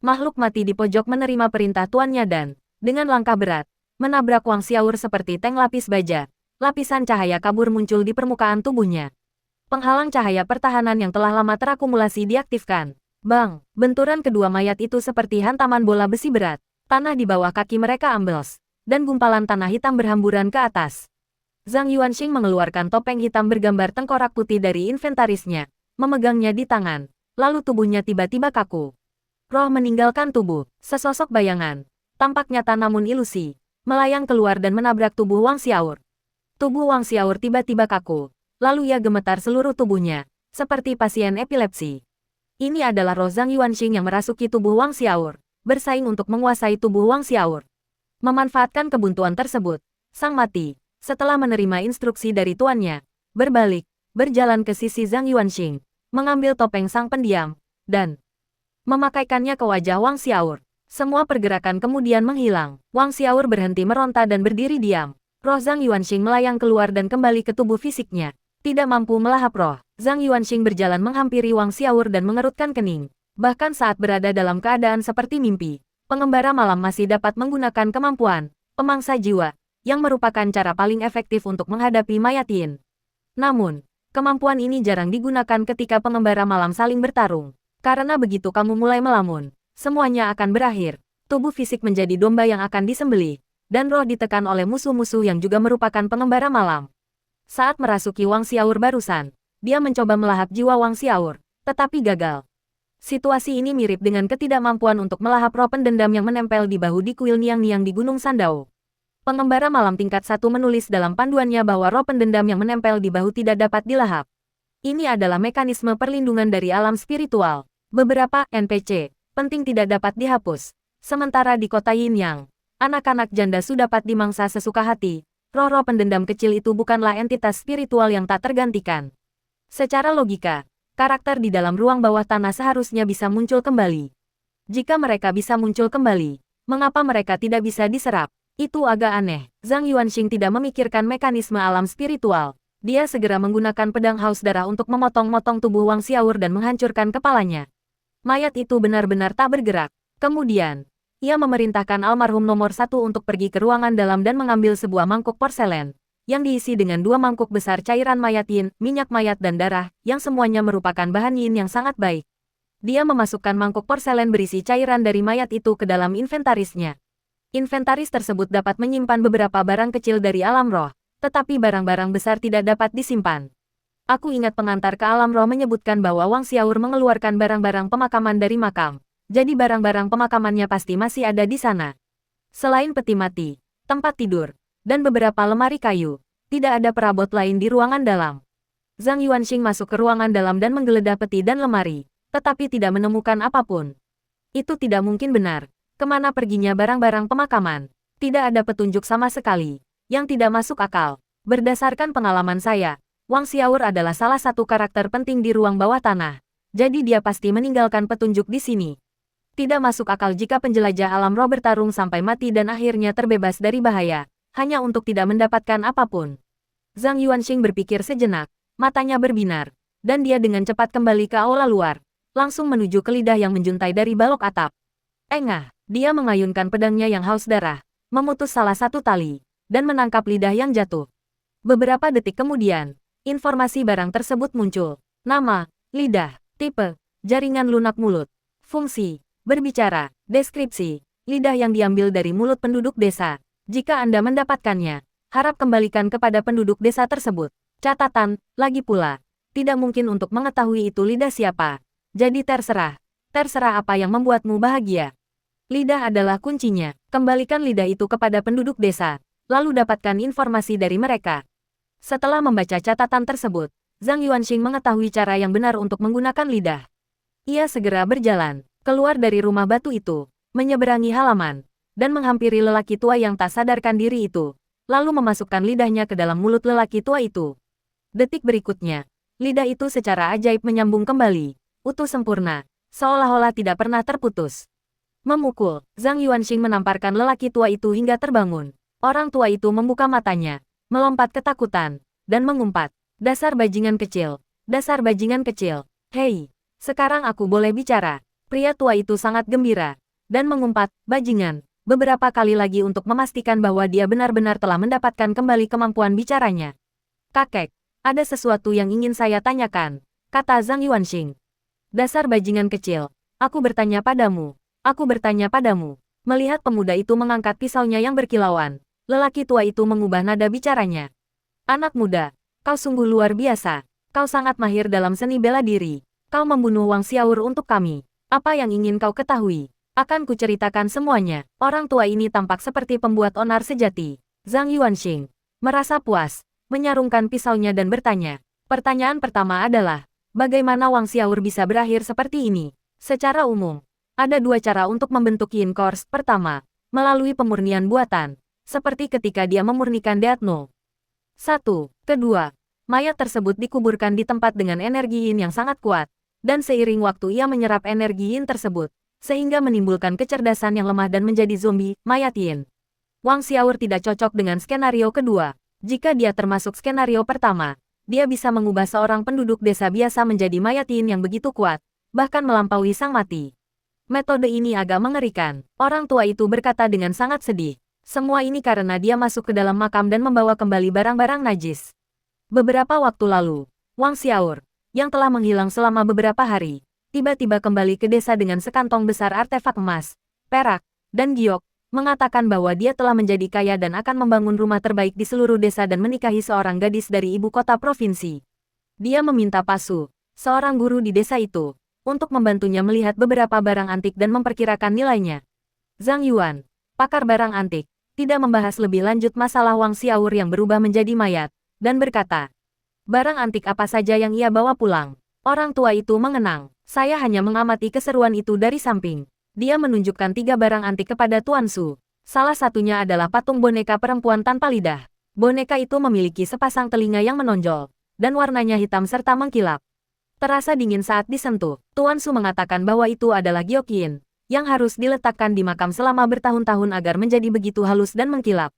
Makhluk mati di pojok menerima perintah tuannya dan, dengan langkah berat, menabrak Wang Xiaor seperti tank lapis baja. Lapisan cahaya kabur muncul di permukaan tubuhnya. Penghalang cahaya pertahanan yang telah lama terakumulasi diaktifkan. Bang, benturan kedua mayat itu seperti hantaman bola besi berat. Tanah di bawah kaki mereka ambles, dan gumpalan tanah hitam berhamburan ke atas. Zhang Yuanxing mengeluarkan topeng hitam bergambar tengkorak putih dari inventarisnya, memegangnya di tangan, lalu tubuhnya tiba-tiba kaku. Roh meninggalkan tubuh, sesosok bayangan, tampak nyata namun ilusi, melayang keluar dan menabrak tubuh Wang Xiaor. Tubuh Wang Xiaor tiba-tiba kaku, lalu ia gemetar seluruh tubuhnya, seperti pasien epilepsi. Ini adalah roh Zhang Yuanxing yang merasuki tubuh Wang Xiaor, bersaing untuk menguasai tubuh Wang Xiaor. Memanfaatkan kebuntuan tersebut, Sang Mati, setelah menerima instruksi dari tuannya, berbalik, berjalan ke sisi Zhang Yuanxing, mengambil topeng sang pendiam, dan memakaikannya ke wajah Wang Xiaor. Semua pergerakan kemudian menghilang. Wang Xiaor berhenti meronta dan berdiri diam. Roh Zhang Yuanxing melayang keluar dan kembali ke tubuh fisiknya. Tidak mampu melahap roh, Zhang Yuanxing berjalan menghampiri Wang Xiaor dan mengerutkan kening. Bahkan saat berada dalam keadaan seperti mimpi, pengembara malam masih dapat menggunakan kemampuan pemangsa jiwa, yang merupakan cara paling efektif untuk menghadapi mayat Yin. Namun, kemampuan ini jarang digunakan ketika pengembara malam saling bertarung. Karena begitu kamu mulai melamun, semuanya akan berakhir. Tubuh fisik menjadi domba yang akan disembelih, dan roh ditekan oleh musuh-musuh yang juga merupakan pengembara malam. Saat merasuki Wang Xiaor barusan, dia mencoba melahap jiwa Wang Xiaor, tetapi gagal. Situasi ini mirip dengan ketidakmampuan untuk melahap roh pendendam yang menempel di bahu di kuil Niang-Niang di Gunung Sandao. Pengembara malam tingkat 1 menulis dalam panduannya bahwa roh pendendam yang menempel di bahu tidak dapat dilahap. Ini adalah mekanisme perlindungan dari alam spiritual. Beberapa NPC penting tidak dapat dihapus. Sementara di kota Yin-Yang, anak-anak janda sudah dapat dimangsa sesuka hati. Roh-roh pendendam kecil itu bukanlah entitas spiritual yang tak tergantikan. Secara logika, karakter di dalam ruang bawah tanah seharusnya bisa muncul kembali. Jika mereka bisa muncul kembali, mengapa mereka tidak bisa diserap? Itu agak aneh. Zhang Yuanxing tidak memikirkan mekanisme alam spiritual. Dia segera menggunakan pedang haus darah untuk memotong-motong tubuh Wang Xiaor dan menghancurkan kepalanya. Mayat itu benar-benar tak bergerak. Kemudian, ia memerintahkan almarhum nomor 1 untuk pergi ke ruangan dalam dan mengambil sebuah mangkuk porselen, yang diisi dengan 2 mangkuk besar cairan mayat Yin, minyak mayat dan darah, yang semuanya merupakan bahan Yin yang sangat baik. Dia memasukkan mangkuk porselen berisi cairan dari mayat itu ke dalam inventarisnya. Inventaris tersebut dapat menyimpan beberapa barang kecil dari alam roh, tetapi barang-barang besar tidak dapat disimpan. Aku ingat pengantar ke alam roh menyebutkan bahwa Wang Xiaor mengeluarkan barang-barang pemakaman dari makam. Jadi barang-barang pemakamannya pasti masih ada di sana. Selain peti mati, tempat tidur, dan beberapa lemari kayu, tidak ada perabot lain di ruangan dalam. Zhang Yuanxing masuk ke ruangan dalam dan menggeledah peti dan lemari, tetapi tidak menemukan apapun. Itu tidak mungkin benar. Kemana perginya barang-barang pemakaman? Tidak ada petunjuk sama sekali. Yang tidak masuk akal. Berdasarkan pengalaman saya, Wang Xiaor adalah salah satu karakter penting di ruang bawah tanah. Jadi dia pasti meninggalkan petunjuk di sini. Tidak masuk akal jika penjelajah alam roh bertarung sampai mati dan akhirnya terbebas dari bahaya, hanya untuk tidak mendapatkan apapun. Zhang Yuanxing berpikir sejenak, matanya berbinar, dan dia dengan cepat kembali ke aula luar, langsung menuju ke lidah yang menjuntai dari balok atap. Engah, dia mengayunkan pedangnya yang haus darah, memutus salah satu tali, dan menangkap lidah yang jatuh. Beberapa detik kemudian, informasi barang tersebut muncul. Nama, lidah, tipe, jaringan lunak mulut, fungsi, berbicara, deskripsi, lidah yang diambil dari mulut penduduk desa. Jika Anda mendapatkannya, harap kembalikan kepada penduduk desa tersebut. Catatan, lagi pula, tidak mungkin untuk mengetahui itu lidah siapa. Jadi terserah apa yang membuatmu bahagia. Lidah adalah kuncinya. Kembalikan lidah itu kepada penduduk desa, lalu dapatkan informasi dari mereka. Setelah membaca catatan tersebut, Zhang Yuanxing mengetahui cara yang benar untuk menggunakan lidah. Ia segera berjalan keluar dari rumah batu itu, menyeberangi halaman, dan menghampiri lelaki tua yang tak sadarkan diri itu, lalu memasukkan lidahnya ke dalam mulut lelaki tua itu. Detik berikutnya, lidah itu secara ajaib menyambung kembali, utuh sempurna, seolah-olah tidak pernah terputus. Memukul, Zhang Yuanxing menamparkan lelaki tua itu hingga terbangun. Orang tua itu membuka matanya, melompat ketakutan, dan mengumpat, "Dasar bajingan kecil, dasar bajingan kecil, hei, sekarang aku boleh bicara." Pria tua itu sangat gembira, dan mengumpat, "Bajingan," beberapa kali lagi untuk memastikan bahwa dia benar-benar telah mendapatkan kembali kemampuan bicaranya. "Kakek, ada sesuatu yang ingin saya tanyakan," kata Zhang Yuanxing. "Dasar bajingan kecil, aku bertanya padamu. Melihat pemuda itu mengangkat pisaunya yang berkilauan, lelaki tua itu mengubah nada bicaranya. "Anak muda, kau sungguh luar biasa. Kau sangat mahir dalam seni bela diri. Kau membunuh Wang Xiaor untuk kami. Apa yang ingin kau ketahui? Akan kuceritakan semuanya." Orang tua ini tampak seperti pembuat onar sejati. Zhang Yuanxing merasa puas, menyarungkan pisaunya dan bertanya, Pertanyaan pertama adalah, bagaimana Wang Xiaor bisa berakhir seperti ini? Secara umum, ada dua cara untuk membentuk Yin Course. Pertama, melalui pemurnian buatan, seperti ketika dia memurnikan Death Null. 1. Kedua, mayat tersebut dikuburkan di tempat dengan energi Yin yang sangat kuat, dan seiring waktu ia menyerap energi Yin tersebut, sehingga menimbulkan kecerdasan yang lemah dan menjadi zombie, mayat Yin. Wang Xiaor tidak cocok dengan skenario kedua. Jika dia termasuk skenario pertama, dia bisa mengubah seorang penduduk desa biasa menjadi mayat Yin yang begitu kuat, bahkan melampaui sang mati. Metode ini agak mengerikan, orang tua itu berkata dengan sangat sedih. Semua ini karena dia masuk ke dalam makam dan membawa kembali barang-barang najis. Beberapa waktu lalu, Wang Xiaor, yang telah menghilang selama beberapa hari, tiba-tiba kembali ke desa dengan sekantong besar artefak emas, perak, dan giok, mengatakan bahwa dia telah menjadi kaya dan akan membangun rumah terbaik di seluruh desa dan menikahi seorang gadis dari ibu kota provinsi. Dia meminta Pasu, seorang guru di desa itu, untuk membantunya melihat beberapa barang antik dan memperkirakan nilainya. Zhang Yuan, pakar barang antik, tidak membahas lebih lanjut masalah Wang Xiaor yang berubah menjadi mayat, dan berkata, barang antik apa saja yang ia bawa pulang? Orang tua itu mengenang, saya hanya mengamati keseruan itu dari samping. Dia menunjukkan 3 barang antik kepada Tuan Su. Salah satunya adalah patung boneka perempuan tanpa lidah. Boneka itu memiliki sepasang telinga yang menonjol, dan warnanya hitam serta mengkilap. Terasa dingin saat disentuh. Tuan Su mengatakan bahwa itu adalah giok Yin, yang harus diletakkan di makam selama bertahun-tahun agar menjadi begitu halus dan mengkilap.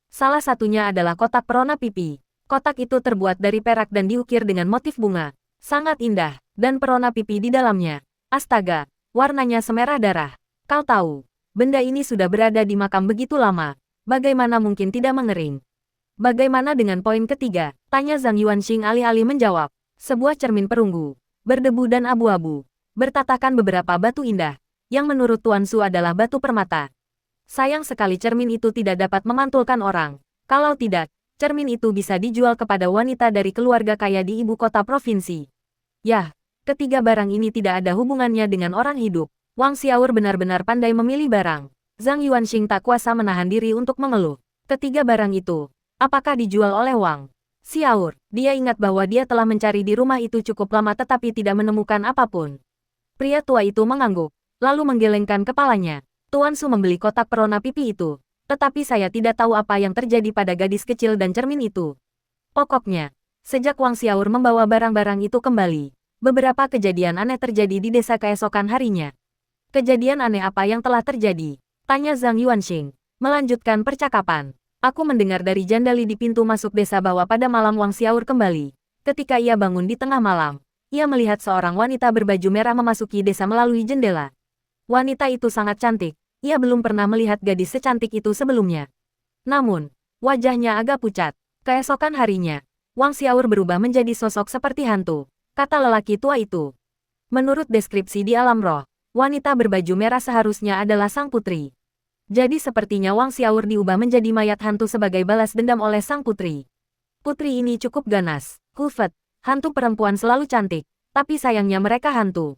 Salah satunya adalah kotak perona pipi. Kotak itu terbuat dari perak dan diukir dengan motif bunga. Sangat indah, dan perona pipi di dalamnya. Astaga! Warnanya semerah darah. Kau tahu, benda ini sudah berada di makam begitu lama. Bagaimana mungkin tidak mengering? Bagaimana dengan poin ketiga? Tanya Zhang Yuanxing alih-alih menjawab. Sebuah cermin perunggu, berdebu dan abu-abu, bertatakan beberapa batu indah, yang menurut Tuan Su adalah batu permata. Sayang sekali cermin itu tidak dapat memantulkan orang. Kalau tidak, cermin itu bisa dijual kepada wanita dari keluarga kaya di ibu kota provinsi. Yah. Ketiga barang ini tidak ada hubungannya dengan orang hidup. Wang Xiaor benar-benar pandai memilih barang. Zhang Yuanxing tak kuasa menahan diri untuk mengeluh. Ketiga barang itu, apakah dijual oleh Wang Xiaor? Dia ingat bahwa dia telah mencari di rumah itu cukup lama tetapi tidak menemukan apapun. Pria tua itu mengangguk, lalu menggelengkan kepalanya. Tuan Su membeli kotak perona pipi itu, tetapi saya tidak tahu apa yang terjadi pada gadis kecil dan cermin itu. Pokoknya, sejak Wang Xiaor membawa barang-barang itu kembali, beberapa kejadian aneh terjadi di desa keesokan harinya. Kejadian aneh apa yang telah terjadi? Tanya Zhang Yuanxing, melanjutkan percakapan. Aku mendengar dari jandali di pintu masuk desa bahwa pada malam Wang Xiaor kembali. Ketika ia bangun di tengah malam, ia melihat seorang wanita berbaju merah memasuki desa melalui jendela. Wanita itu sangat cantik. Ia belum pernah melihat gadis secantik itu sebelumnya. Namun, wajahnya agak pucat. Keesokan harinya, Wang Xiaor berubah menjadi sosok seperti hantu. Kata lelaki tua itu. Menurut deskripsi di alam roh, wanita berbaju merah seharusnya adalah sang putri. Jadi sepertinya Wang Xiaor diubah menjadi mayat hantu sebagai balas dendam oleh sang putri. Putri ini cukup ganas. Kufet, hantu perempuan selalu cantik, tapi sayangnya mereka hantu.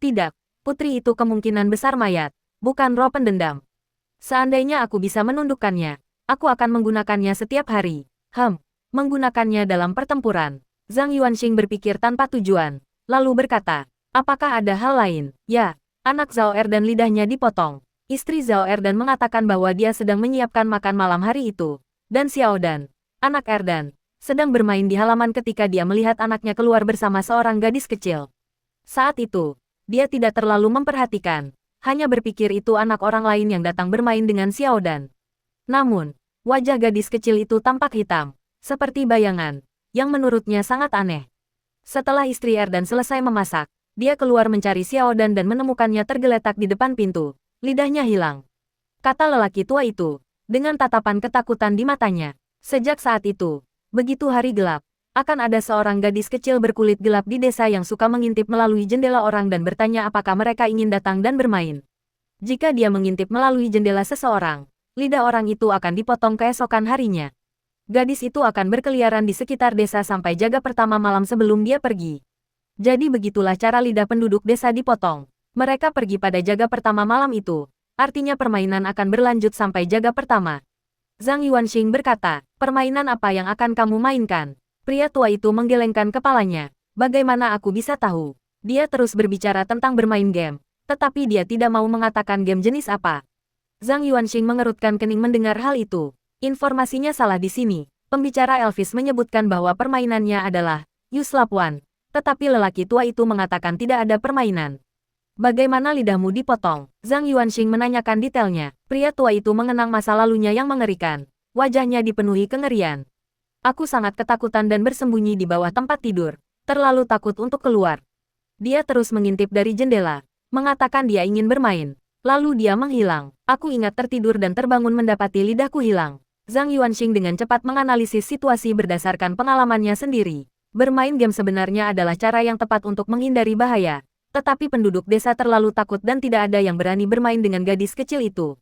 Tidak. Putri itu kemungkinan besar mayat, bukan roh pendendam. Seandainya aku bisa menundukkannya, aku akan menggunakannya setiap hari. Menggunakannya dalam pertempuran. Zhang Yuanxing berpikir tanpa tujuan, lalu berkata, apakah ada hal lain? Ya, anak Zhao Erdan lidahnya dipotong. Istri Zhao Erdan mengatakan bahwa dia sedang menyiapkan makan malam hari itu. Dan Xiao Dan, anak Erdan, sedang bermain di halaman ketika dia melihat anaknya keluar bersama seorang gadis kecil. Saat itu, dia tidak terlalu memperhatikan, hanya berpikir itu anak orang lain yang datang bermain dengan Xiao Dan. Namun, wajah gadis kecil itu tampak hitam, seperti bayangan, yang menurutnya sangat aneh. Setelah istri Erdan selesai memasak, dia keluar mencari Xiao Dan menemukannya tergeletak di depan pintu. Lidahnya hilang. Kata lelaki tua itu, dengan tatapan ketakutan di matanya. Sejak saat itu, begitu hari gelap, akan ada seorang gadis kecil berkulit gelap di desa yang suka mengintip melalui jendela orang dan bertanya apakah mereka ingin datang dan bermain. Jika dia mengintip melalui jendela seseorang, lidah orang itu akan dipotong keesokan harinya. Gadis itu akan berkeliaran di sekitar desa sampai jaga pertama malam sebelum dia pergi. Jadi begitulah cara lidah penduduk desa dipotong. Mereka pergi pada jaga pertama malam itu. Artinya permainan akan berlanjut sampai jaga pertama. Zhang Yuanxing berkata, permainan apa yang akan kamu mainkan? Pria tua itu menggelengkan kepalanya. Bagaimana aku bisa tahu? Dia terus berbicara tentang bermain game, tetapi dia tidak mau mengatakan game jenis apa. Zhang Yuanxing mengerutkan kening mendengar hal itu. Informasinya salah di sini. Pembicara Elvis menyebutkan bahwa permainannya adalah Yuslap One, tetapi lelaki tua itu mengatakan tidak ada permainan. Bagaimana lidahmu dipotong? Zhang Yuanxing menanyakan detailnya. Pria tua itu mengenang masa lalunya yang mengerikan. Wajahnya dipenuhi kengerian. Aku sangat ketakutan dan bersembunyi di bawah tempat tidur. Terlalu takut untuk keluar. Dia terus mengintip dari jendela, mengatakan dia ingin bermain. Lalu dia menghilang. Aku ingat tertidur dan terbangun mendapati lidahku hilang. Zhang Yuanxing dengan cepat menganalisis situasi berdasarkan pengalamannya sendiri. Bermain game sebenarnya adalah cara yang tepat untuk menghindari bahaya. Tetapi penduduk desa terlalu takut dan tidak ada yang berani bermain dengan gadis kecil itu.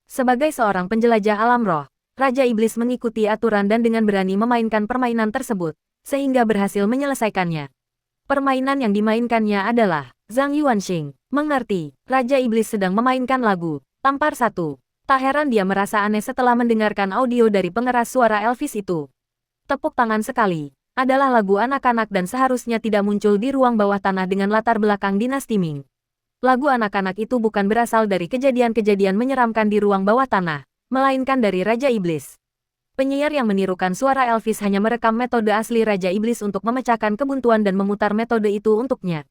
Sebagai seorang penjelajah alam roh, Raja Iblis mengikuti aturan dan dengan berani memainkan permainan tersebut, sehingga berhasil menyelesaikannya. Permainan yang dimainkannya adalah Zhang Yuanxing. Mengerti, Raja Iblis sedang memainkan lagu Tampar 1. Tak heran dia merasa aneh setelah mendengarkan audio dari pengeras suara Elvis itu. Tepuk tangan sekali. Adalah lagu anak-anak dan seharusnya tidak muncul di ruang bawah tanah dengan latar belakang dinasti Ming. Lagu anak-anak itu bukan berasal dari kejadian-kejadian menyeramkan di ruang bawah tanah, melainkan dari Raja Iblis. Penyiar yang menirukan suara Elvis hanya merekam metode asli Raja Iblis untuk memecahkan kebuntuan dan memutar metode itu untuknya.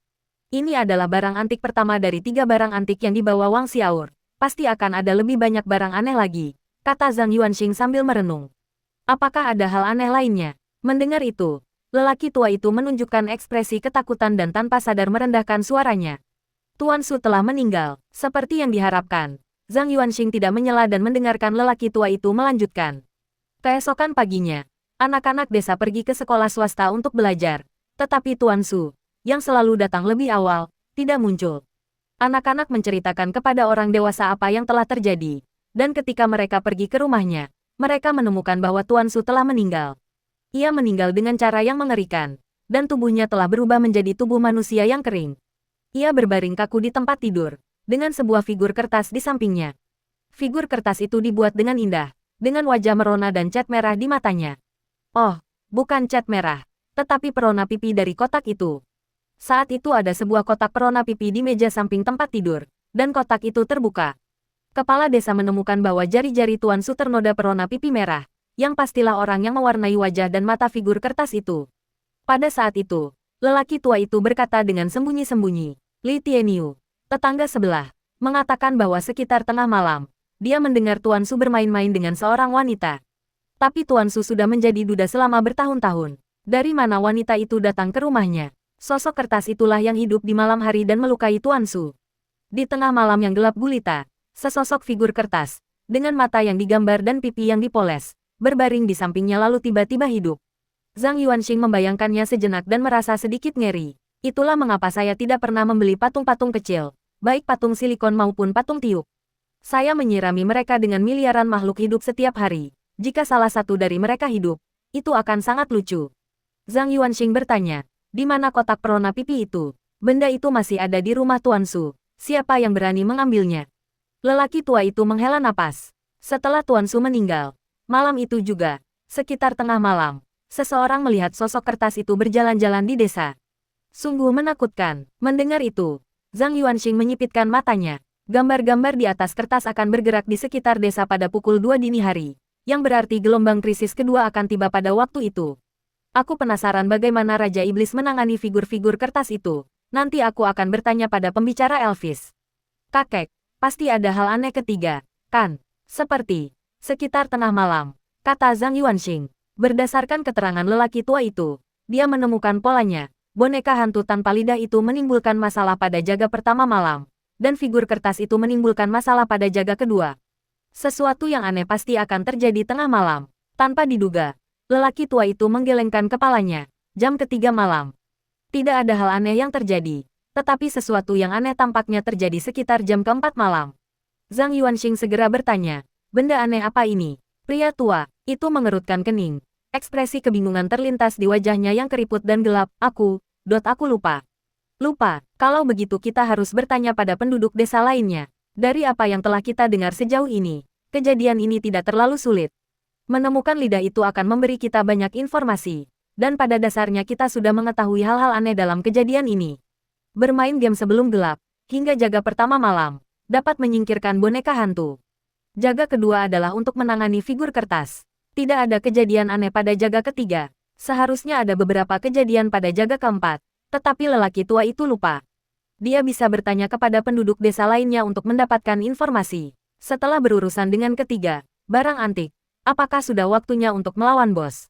Ini adalah barang antik pertama dari 3 barang antik yang dibawa Wang Xiaor. Pasti akan ada lebih banyak barang aneh lagi, kata Zhang Yuanxing sambil merenung. Apakah ada hal aneh lainnya? Mendengar itu, lelaki tua itu menunjukkan ekspresi ketakutan dan tanpa sadar merendahkan suaranya. Tuan Su telah meninggal, seperti yang diharapkan. Zhang Yuanxing tidak menyela dan mendengarkan lelaki tua itu melanjutkan. Keesokan paginya, anak-anak desa pergi ke sekolah swasta untuk belajar. Tetapi Tuan Su, yang selalu datang lebih awal, tidak muncul. Anak-anak menceritakan kepada orang dewasa apa yang telah terjadi. Dan ketika mereka pergi ke rumahnya, mereka menemukan bahwa Tuan Su telah meninggal. Ia meninggal dengan cara yang mengerikan, dan tubuhnya telah berubah menjadi tubuh manusia yang kering. Ia berbaring kaku di tempat tidur, dengan sebuah figur kertas di sampingnya. Figur kertas itu dibuat dengan indah, dengan wajah merona dan cat merah di matanya. Oh, bukan cat merah, tetapi perona pipi dari kotak itu. Saat itu ada sebuah kotak perona pipi di meja samping tempat tidur, dan kotak itu terbuka. Kepala desa menemukan bahwa jari-jari Tuan Su ternoda perona pipi merah, yang pastilah orang yang mewarnai wajah dan mata figur kertas itu. Pada saat itu, lelaki tua itu berkata dengan sembunyi-sembunyi, Li Tianyu, tetangga sebelah, mengatakan bahwa sekitar tengah malam, dia mendengar Tuan Su bermain-main dengan seorang wanita. Tapi Tuan Su sudah menjadi duda selama bertahun-tahun. Dari mana wanita itu datang ke rumahnya? Sosok kertas itulah yang hidup di malam hari dan melukai Tuan Su. Di tengah malam yang gelap gulita, sesosok figur kertas, dengan mata yang digambar dan pipi yang dipoles, berbaring di sampingnya lalu tiba-tiba hidup. Zhang Yuanxing membayangkannya sejenak dan merasa sedikit ngeri. Itulah mengapa saya tidak pernah membeli patung-patung kecil, baik patung silikon maupun patung tiup. Saya menyirami mereka dengan miliaran makhluk hidup setiap hari. Jika salah satu dari mereka hidup, itu akan sangat lucu. Zhang Yuanxing bertanya, di mana kotak perona pipi itu? Benda itu masih ada di rumah Tuan Su. Siapa yang berani mengambilnya? Lelaki tua itu menghela napas. Setelah Tuan Su meninggal, malam itu juga, sekitar tengah malam, seseorang melihat sosok kertas itu berjalan-jalan di desa. Sungguh menakutkan. Mendengar itu, Zhang Yuanxing menyipitkan matanya. Gambar-gambar di atas kertas akan bergerak di sekitar desa pada pukul 2 dini hari, yang berarti gelombang krisis kedua akan tiba pada waktu itu. Aku penasaran bagaimana Raja Iblis menangani figur-figur kertas itu. Nanti aku akan bertanya pada pembicara Elvis. Kakek, pasti ada hal aneh ketiga, kan? Seperti sekitar tengah malam, kata Zhang Yuanxing. Berdasarkan keterangan lelaki tua itu, dia menemukan polanya. Boneka hantu tanpa lidah itu menimbulkan masalah pada jaga pertama malam, dan figur kertas itu menimbulkan masalah pada jaga kedua. Sesuatu yang aneh pasti akan terjadi tengah malam. Tanpa diduga, lelaki tua itu menggelengkan kepalanya. Jam ketiga malam. Tidak ada hal aneh yang terjadi, tetapi sesuatu yang aneh tampaknya terjadi sekitar jam keempat malam. Zhang Yuanxing segera bertanya, benda aneh apa ini? Pria tua itu mengerutkan kening. Ekspresi kebingungan terlintas di wajahnya yang keriput dan gelap. Aku lupa. Lupa, kalau begitu kita harus bertanya pada penduduk desa lainnya. Dari apa yang telah kita dengar sejauh ini, kejadian ini tidak terlalu sulit. Menemukan lidah itu akan memberi kita banyak informasi. Dan pada dasarnya kita sudah mengetahui hal-hal aneh dalam kejadian ini. Bermain game sebelum gelap, hingga jaga pertama malam, dapat menyingkirkan boneka hantu. Jaga kedua adalah untuk menangani figur kertas. Tidak ada kejadian aneh pada jaga ketiga. Seharusnya ada beberapa kejadian pada jaga keempat, tetapi lelaki tua itu lupa. Dia bisa bertanya kepada penduduk desa lainnya untuk mendapatkan informasi. Setelah berurusan dengan ketiga, barang antik, apakah sudah waktunya untuk melawan bos?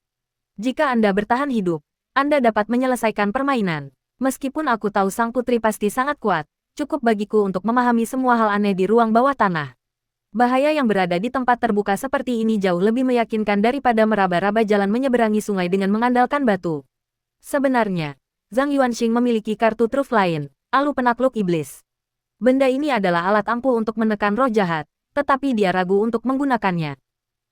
Jika Anda bertahan hidup, Anda dapat menyelesaikan permainan. Meskipun aku tahu sang putri pasti sangat kuat, cukup bagiku untuk memahami semua hal aneh di ruang bawah tanah. Bahaya yang berada di tempat terbuka seperti ini jauh lebih meyakinkan daripada meraba-raba jalan menyeberangi sungai dengan mengandalkan batu. Sebenarnya, Zhang Yuanxing memiliki kartu truf lain, Alu Penakluk Iblis. Benda ini adalah alat ampuh untuk menekan roh jahat, tetapi dia ragu untuk menggunakannya.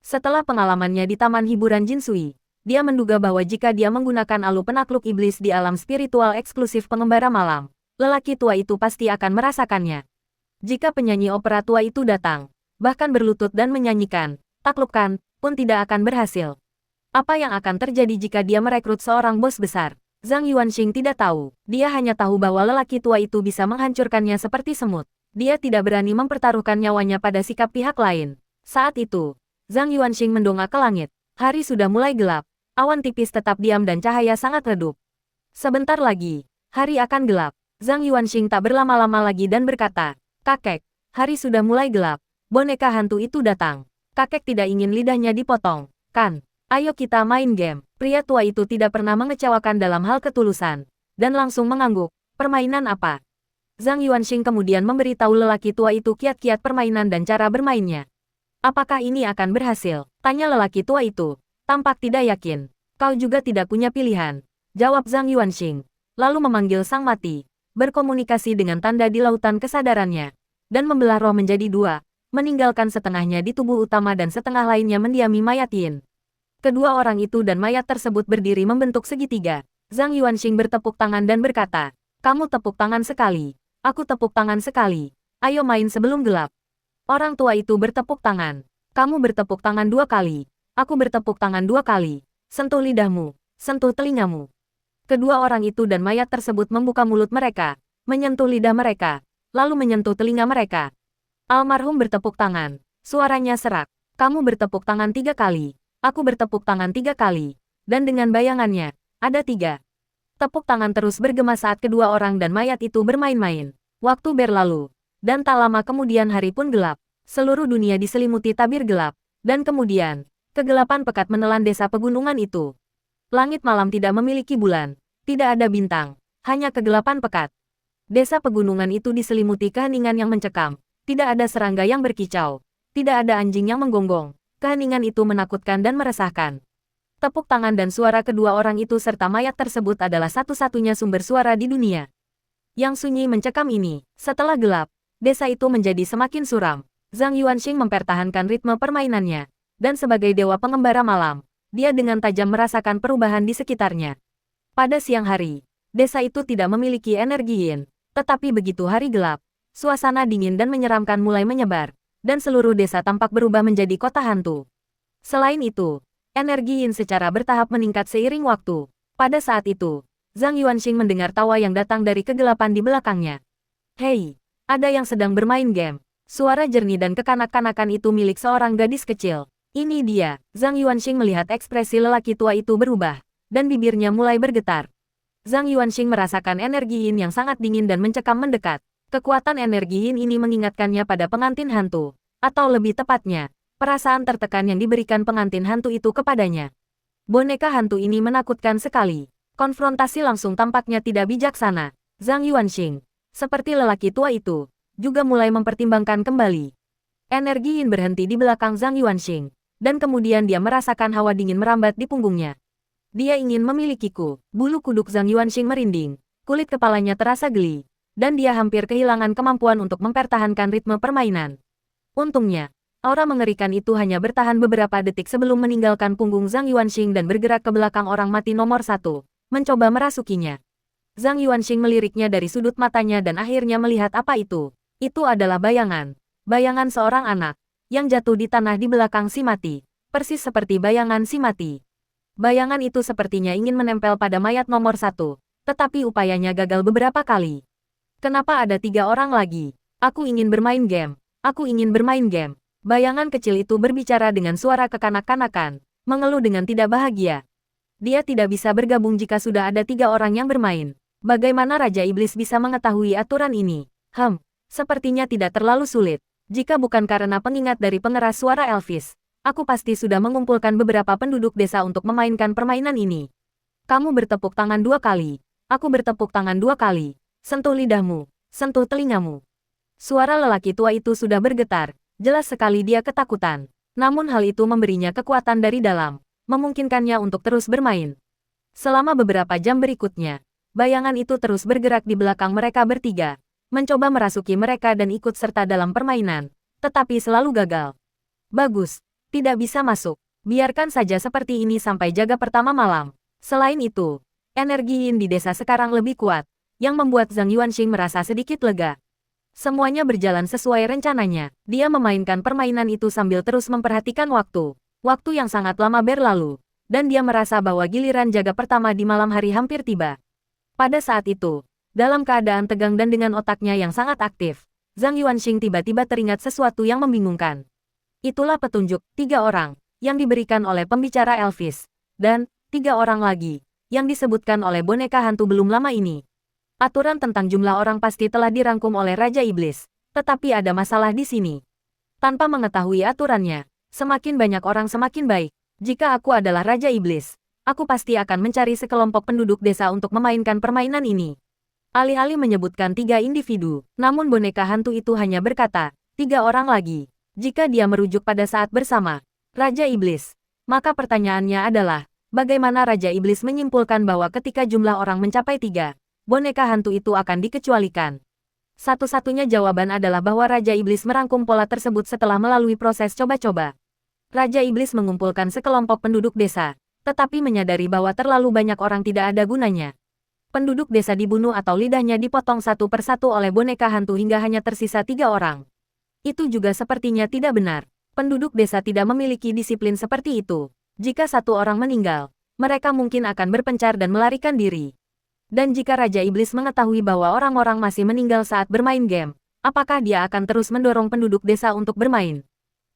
Setelah pengalamannya di Taman Hiburan Jinsui, dia menduga bahwa jika dia menggunakan Alu Penakluk Iblis di alam spiritual eksklusif pengembara malam, lelaki tua itu pasti akan merasakannya. Jika penyanyi opera tua itu datang, bahkan berlutut dan menyanyikan, taklukkan, pun tidak akan berhasil. Apa yang akan terjadi jika dia merekrut seorang bos besar? Zhang Yuanxing tidak tahu. Dia hanya tahu bahwa lelaki tua itu bisa menghancurkannya seperti semut. Dia tidak berani mempertaruhkan nyawanya pada sikap pihak lain. Saat itu, Zhang Yuanxing mendongak ke langit. Hari sudah mulai gelap. Awan tipis tetap diam dan cahaya sangat redup. Sebentar lagi, hari akan gelap. Zhang Yuanxing tak berlama-lama lagi dan berkata, "Kakek, hari sudah mulai gelap. Boneka hantu itu datang. Kakek tidak ingin lidahnya dipotong, kan? Ayo kita main game." Pria tua itu tidak pernah mengecewakan dalam hal ketulusan, dan langsung mengangguk. Permainan apa? Zhang Yuanxing kemudian memberitahu lelaki tua itu kiat-kiat permainan dan cara bermainnya. Apakah ini akan berhasil? Tanya lelaki tua itu. Tampak tidak yakin. Kau juga tidak punya pilihan, jawab Zhang Yuanxing. Lalu memanggil sang mati, berkomunikasi dengan tanda di lautan kesadarannya, dan membelah roh menjadi dua, meninggalkan setengahnya di tubuh utama dan setengah lainnya mendiami mayat Yin. Kedua orang itu dan mayat tersebut berdiri membentuk segitiga. Zhang Yuanxing bertepuk tangan dan berkata, "Kamu tepuk tangan sekali. Aku tepuk tangan sekali. Ayo main sebelum gelap." Orang tua itu bertepuk tangan. "Kamu bertepuk tangan 2 kali. Aku bertepuk tangan 2 kali. Sentuh lidahmu. Sentuh telingamu." Kedua orang itu dan mayat tersebut membuka mulut mereka, menyentuh lidah mereka, lalu menyentuh telinga mereka. Almarhum bertepuk tangan. Suaranya serak. "Kamu bertepuk tangan 3 kali. Aku bertepuk tangan 3 kali." Dan dengan bayangannya, ada 3. Tepuk tangan terus bergema saat kedua orang dan mayat itu bermain-main. Waktu berlalu, dan tak lama kemudian hari pun gelap. Seluruh dunia diselimuti tabir gelap, dan kemudian, kegelapan pekat menelan desa pegunungan itu. Langit malam tidak memiliki bulan, tidak ada bintang, hanya kegelapan pekat. Desa pegunungan itu diselimuti keheningan yang mencekam, tidak ada serangga yang berkicau, tidak ada anjing yang menggonggong. Keheningan itu menakutkan dan meresahkan. Tepuk tangan dan suara kedua orang itu serta mayat tersebut adalah satu-satunya sumber suara di dunia. Yang sunyi mencekam ini, setelah gelap, desa itu menjadi semakin suram. Zhang Yuanxing mempertahankan ritme permainannya, dan sebagai dewa pengembara malam, dia dengan tajam merasakan perubahan di sekitarnya. Pada siang hari, desa itu tidak memiliki energi yin, tetapi begitu hari gelap, suasana dingin dan menyeramkan mulai menyebar, dan seluruh desa tampak berubah menjadi kota hantu. Selain itu, energi yin secara bertahap meningkat seiring waktu. Pada saat itu, Zhang Yuanxing mendengar tawa yang datang dari kegelapan di belakangnya. "Hei, ada yang sedang bermain game." Suara jernih dan kekanak-kanakan itu milik seorang gadis kecil. "Ini dia." Zhang Yuanxing melihat ekspresi lelaki tua itu berubah, dan bibirnya mulai bergetar. Zhang Yuanxing merasakan energi yin yang sangat dingin dan mencekam mendekat. Kekuatan energi yin ini mengingatkannya pada pengantin hantu, atau lebih tepatnya, perasaan tertekan yang diberikan pengantin hantu itu kepadanya. Boneka hantu ini menakutkan sekali. Konfrontasi langsung tampaknya tidak bijaksana. Zhang Yuanxing, seperti lelaki tua itu, juga mulai mempertimbangkan kembali. Energi yin berhenti di belakang Zhang Yuanxing, dan kemudian dia merasakan hawa dingin merambat di punggungnya. "Dia ingin memilikiku." Bulu kuduk Zhang Yuanxing merinding, kulit kepalanya terasa geli, dan dia hampir kehilangan kemampuan untuk mempertahankan ritme permainan. Untungnya, aura mengerikan itu hanya bertahan beberapa detik sebelum meninggalkan punggung Zhang Yuanxing dan bergerak ke belakang orang mati nomor 1, mencoba merasukinya. Zhang Yuanxing meliriknya dari sudut matanya dan akhirnya melihat apa itu. Itu adalah bayangan. Bayangan seorang anak, yang jatuh di tanah di belakang si mati. Persis seperti bayangan si mati. Bayangan itu sepertinya ingin menempel pada mayat nomor 1, tetapi upayanya gagal beberapa kali. Kenapa ada 3 orang lagi? Aku ingin bermain game. Aku ingin bermain game. Bayangan kecil itu berbicara dengan suara kekanak-kanakan, mengeluh dengan tidak bahagia. Dia tidak bisa bergabung jika sudah ada 3 orang yang bermain. Bagaimana Raja Iblis bisa mengetahui aturan ini? Sepertinya tidak terlalu sulit. Jika bukan karena pengingat dari pengeras suara Elvis, aku pasti sudah mengumpulkan beberapa penduduk desa untuk memainkan permainan ini. Kamu bertepuk tangan 2 kali. Aku bertepuk tangan 2 kali. Sentuh lidahmu. Sentuh telingamu. Suara lelaki tua itu sudah bergetar. Jelas sekali dia ketakutan. Namun hal itu memberinya kekuatan dari dalam, memungkinkannya untuk terus bermain. Selama beberapa jam berikutnya, bayangan itu terus bergerak di belakang mereka bertiga, mencoba merasuki mereka dan ikut serta dalam permainan, tetapi selalu gagal. Bagus, tidak bisa masuk. Biarkan saja seperti ini sampai jaga pertama malam. Selain itu, energi Yin di desa sekarang lebih kuat, yang membuat Zhang Yuanxing merasa sedikit lega. Semuanya berjalan sesuai rencananya. Dia memainkan permainan itu sambil terus memperhatikan waktu. Waktu yang sangat lama berlalu, dan dia merasa bahwa giliran jaga pertama di malam hari hampir tiba. Pada saat itu, dalam keadaan tegang dan dengan otaknya yang sangat aktif, Zhang Yuanxing tiba-tiba teringat sesuatu yang membingungkan. Itulah petunjuk 3 orang yang diberikan oleh pembicara Elvis, dan 3 orang lagi yang disebutkan oleh boneka hantu belum lama ini. Aturan tentang jumlah orang pasti telah dirangkum oleh Raja Iblis, tetapi ada masalah di sini. Tanpa mengetahui aturannya, semakin banyak orang semakin baik. Jika aku adalah Raja Iblis, aku pasti akan mencari sekelompok penduduk desa untuk memainkan permainan ini. Alih-alih menyebutkan 3 individu, namun boneka hantu itu hanya berkata, 3 orang lagi. Jika dia merujuk pada saat bersama Raja Iblis, maka pertanyaannya adalah, bagaimana Raja Iblis menyimpulkan bahwa ketika jumlah orang mencapai 3, boneka hantu itu akan dikecualikan? Satu-satunya jawaban adalah bahwa Raja Iblis merangkum pola tersebut setelah melalui proses coba-coba. Raja Iblis mengumpulkan sekelompok penduduk desa, tetapi menyadari bahwa terlalu banyak orang tidak ada gunanya. Penduduk desa dibunuh atau lidahnya dipotong satu persatu oleh boneka hantu hingga hanya tersisa 3 orang. Itu juga sepertinya tidak benar. Penduduk desa tidak memiliki disiplin seperti itu. Jika 1 orang meninggal, mereka mungkin akan berpencar dan melarikan diri. Dan jika Raja Iblis mengetahui bahwa orang-orang masih meninggal saat bermain game, apakah dia akan terus mendorong penduduk desa untuk bermain?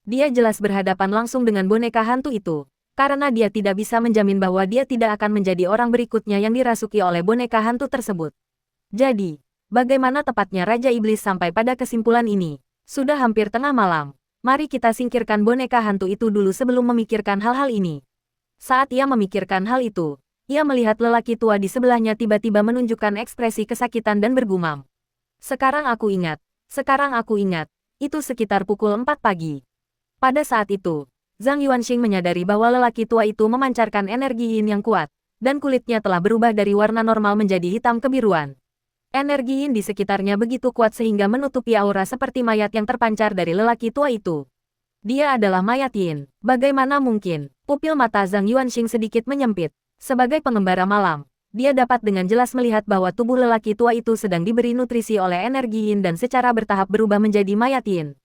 Dia jelas berhadapan langsung dengan boneka hantu itu, karena dia tidak bisa menjamin bahwa dia tidak akan menjadi orang berikutnya yang dirasuki oleh boneka hantu tersebut. Jadi, bagaimana tepatnya Raja Iblis sampai pada kesimpulan ini? Sudah hampir tengah malam. Mari kita singkirkan boneka hantu itu dulu sebelum memikirkan hal-hal ini. Saat ia memikirkan hal itu, ia melihat lelaki tua di sebelahnya tiba-tiba menunjukkan ekspresi kesakitan dan bergumam. Sekarang aku ingat, itu sekitar pukul 4 pagi. Pada saat itu, Zhang Yuanxing menyadari bahwa lelaki tua itu memancarkan energi Yin yang kuat, dan kulitnya telah berubah dari warna normal menjadi hitam kebiruan. Energi Yin di sekitarnya begitu kuat sehingga menutupi aura seperti mayat yang terpancar dari lelaki tua itu. Dia adalah mayat Yin. Bagaimana mungkin? Pupil mata Zhang Yuanxing sedikit menyempit. Sebagai pengembara malam, dia dapat dengan jelas melihat bahwa tubuh lelaki tua itu sedang diberi nutrisi oleh energi Yin dan secara bertahap berubah menjadi mayat Yin.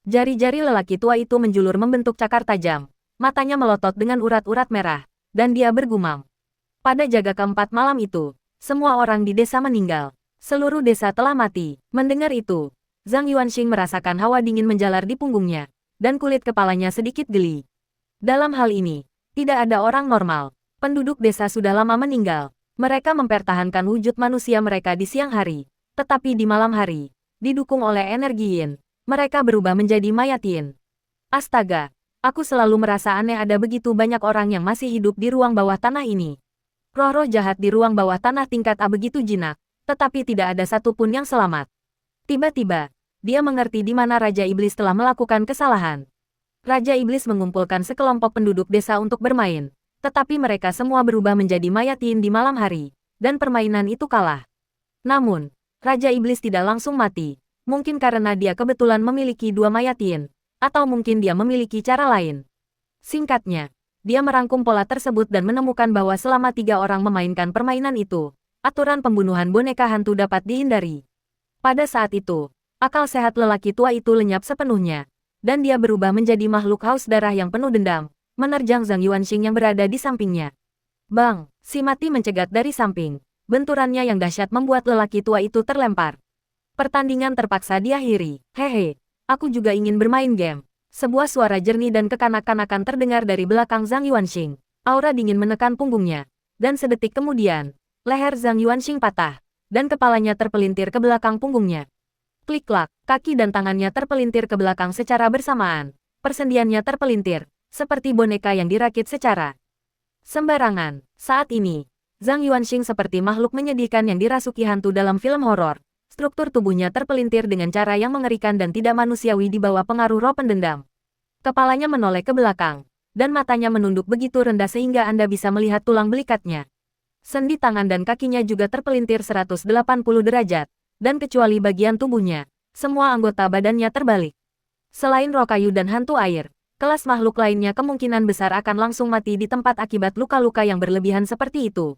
Jari-jari lelaki tua itu menjulur membentuk cakar tajam. Matanya melotot dengan urat-urat merah, dan dia bergumam. Pada jaga keempat malam itu, semua orang di desa meninggal. Seluruh desa telah mati. Mendengar itu, Zhang Yuanxing merasakan hawa dingin menjalar di punggungnya, dan kulit kepalanya sedikit geli. Dalam hal ini, tidak ada orang normal. Penduduk desa sudah lama meninggal. Mereka mempertahankan wujud manusia mereka di siang hari, tetapi di malam hari, didukung oleh energi Yin, mereka berubah menjadi mayat Yin. Astaga, aku selalu merasa aneh ada begitu banyak orang yang masih hidup di ruang bawah tanah ini. Roh-roh jahat di ruang bawah tanah tingkat A begitu jinak, tetapi tidak ada satupun yang selamat. Tiba-tiba, dia mengerti di mana Raja Iblis telah melakukan kesalahan. Raja Iblis mengumpulkan sekelompok penduduk desa untuk bermain, tetapi mereka semua berubah menjadi mayat Yin di malam hari, dan permainan itu kalah. Namun, Raja Iblis tidak langsung mati, mungkin karena dia kebetulan memiliki 2 mayat Yin, atau mungkin dia memiliki cara lain. Singkatnya, dia merangkum pola tersebut dan menemukan bahwa selama 3 orang memainkan permainan itu, aturan pembunuhan boneka hantu dapat dihindari. Pada saat itu, akal sehat lelaki tua itu lenyap sepenuhnya, dan dia berubah menjadi makhluk haus darah yang penuh dendam, menerjang Zhang Yuanxing yang berada di sampingnya. Bang, si mati mencegat dari samping. Benturannya yang dahsyat membuat lelaki tua itu terlempar. Pertandingan terpaksa diakhiri. Hehe, aku juga ingin bermain game. Sebuah suara jernih dan kekanak-kanakan terdengar dari belakang Zhang Yuanxing. Aura dingin menekan punggungnya. Dan sedetik kemudian, leher Zhang Yuanxing patah. Dan kepalanya terpelintir ke belakang punggungnya. Klik-klak, kaki dan tangannya terpelintir ke belakang secara bersamaan. Persendiannya terpelintir, seperti boneka yang dirakit secara sembarangan. Saat ini, Zhang Yuanxing seperti makhluk menyedihkan yang dirasuki hantu dalam film horor. Struktur tubuhnya terpelintir dengan cara yang mengerikan dan tidak manusiawi di bawah pengaruh roh pendendam. Kepalanya menoleh ke belakang, dan matanya menunduk begitu rendah sehingga Anda bisa melihat tulang belikatnya. Sendi tangan dan kakinya juga terpelintir 180 derajat, dan kecuali bagian tubuhnya, semua anggota badannya terbalik. Selain roh kayu dan hantu air, kelas makhluk lainnya kemungkinan besar akan langsung mati di tempat akibat luka-luka yang berlebihan seperti itu.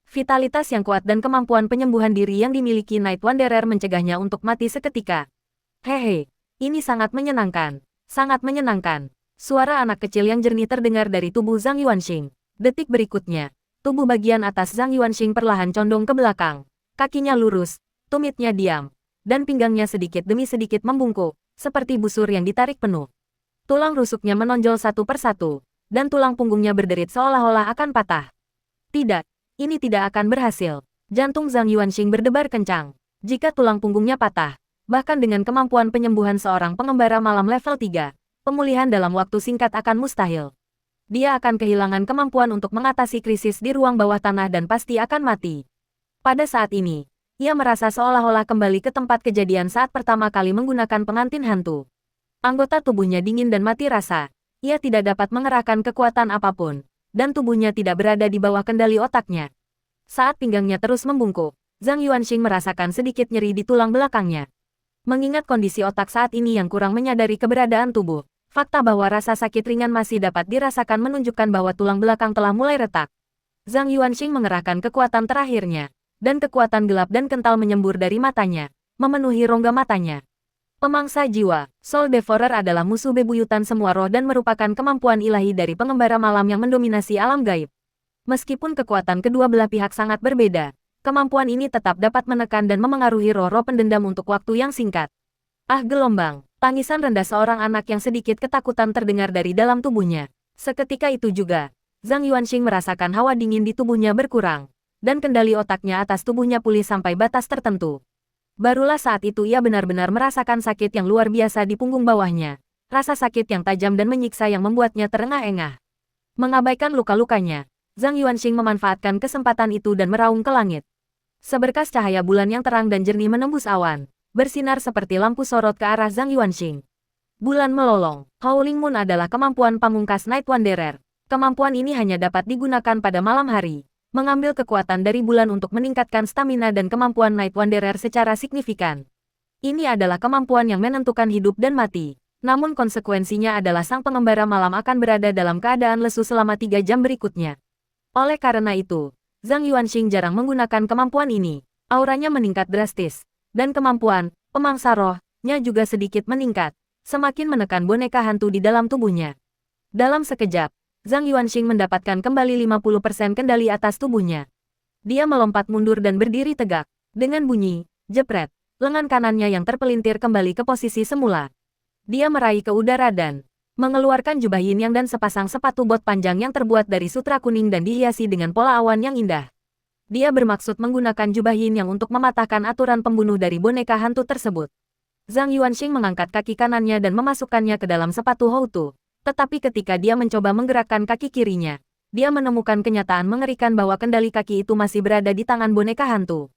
Vitalitas yang kuat dan kemampuan penyembuhan diri yang dimiliki Night Wanderer mencegahnya untuk mati seketika. Hehe, ini sangat menyenangkan. Sangat menyenangkan. Suara anak kecil yang jernih terdengar dari tubuh Zhang Yuanxing. Detik berikutnya, tubuh bagian atas Zhang Yuanxing perlahan condong ke belakang. Kakinya lurus, tumitnya diam, dan pinggangnya sedikit demi sedikit membungkuk, seperti busur yang ditarik penuh. Tulang rusuknya menonjol satu persatu, dan tulang punggungnya berderit seolah-olah akan patah. Tidak, ini tidak akan berhasil. Jantung Zhang Yuanxing berdebar kencang. Jika tulang punggungnya patah, bahkan dengan kemampuan penyembuhan seorang pengembara malam level 3, pemulihan dalam waktu singkat akan mustahil. Dia akan kehilangan kemampuan untuk mengatasi krisis di ruang bawah tanah dan pasti akan mati. Pada saat ini, ia merasa seolah-olah kembali ke tempat kejadian saat pertama kali menggunakan pengantin hantu. Anggota tubuhnya dingin dan mati rasa. Ia tidak dapat mengerahkan kekuatan apapun, dan tubuhnya tidak berada di bawah kendali otaknya. Saat pinggangnya terus membungkuk, Zhang Yuanxing merasakan sedikit nyeri di tulang belakangnya. Mengingat kondisi otak saat ini yang kurang menyadari keberadaan tubuh, fakta bahwa rasa sakit ringan masih dapat dirasakan menunjukkan bahwa tulang belakang telah mulai retak. Zhang Yuanxing mengerahkan kekuatan terakhirnya, dan kekuatan gelap dan kental menyembur dari matanya, memenuhi rongga matanya. Pemangsa jiwa, Soul Devourer adalah musuh bebuyutan semua roh dan merupakan kemampuan ilahi dari pengembara malam yang mendominasi alam gaib. Meskipun kekuatan kedua belah pihak sangat berbeda, kemampuan ini tetap dapat menekan dan memengaruhi roh-roh pendendam untuk waktu yang singkat. Ah gelombang, tangisan rendah seorang anak yang sedikit ketakutan terdengar dari dalam tubuhnya. Seketika itu juga, Zhang Yuanxing merasakan hawa dingin di tubuhnya berkurang, dan kendali otaknya atas tubuhnya pulih sampai batas tertentu. Barulah saat itu ia benar-benar merasakan sakit yang luar biasa di punggung bawahnya. Rasa sakit yang tajam dan menyiksa yang membuatnya terengah-engah. Mengabaikan luka-lukanya, Zhang Yuanxing memanfaatkan kesempatan itu dan meraung ke langit. Seberkas cahaya bulan yang terang dan jernih menembus awan, bersinar seperti lampu sorot ke arah Zhang Yuanxing. Bulan melolong. Howling Moon adalah kemampuan pamungkas Night Wanderer. Kemampuan ini hanya dapat digunakan pada malam hari. Mengambil kekuatan dari bulan untuk meningkatkan stamina dan kemampuan Night Wanderer secara signifikan. Ini adalah kemampuan yang menentukan hidup dan mati. Namun konsekuensinya adalah sang pengembara malam akan berada dalam keadaan lesu selama 3 jam berikutnya. Oleh karena itu, Zhang Yuanxing jarang menggunakan kemampuan ini. Auranya meningkat drastis. Dan kemampuan, pemangsa roh-nya juga sedikit meningkat. Semakin menekan boneka hantu di dalam tubuhnya. Dalam sekejap, Zhang Yuanxing mendapatkan kembali 50% kendali atas tubuhnya. Dia melompat mundur dan berdiri tegak. Dengan bunyi, jepret, lengan kanannya yang terpelintir kembali ke posisi semula. Dia meraih ke udara dan mengeluarkan jubah yin yang dan sepasang sepatu bot panjang yang terbuat dari sutra kuning dan dihiasi dengan pola awan yang indah. Dia bermaksud menggunakan jubah yin yang untuk mematahkan aturan pembunuh dari boneka hantu tersebut. Zhang Yuanxing mengangkat kaki kanannya dan memasukkannya ke dalam sepatu Houtu. Tetapi ketika dia mencoba menggerakkan kaki kirinya, dia menemukan kenyataan mengerikan bahwa kendali kaki itu masih berada di tangan boneka hantu.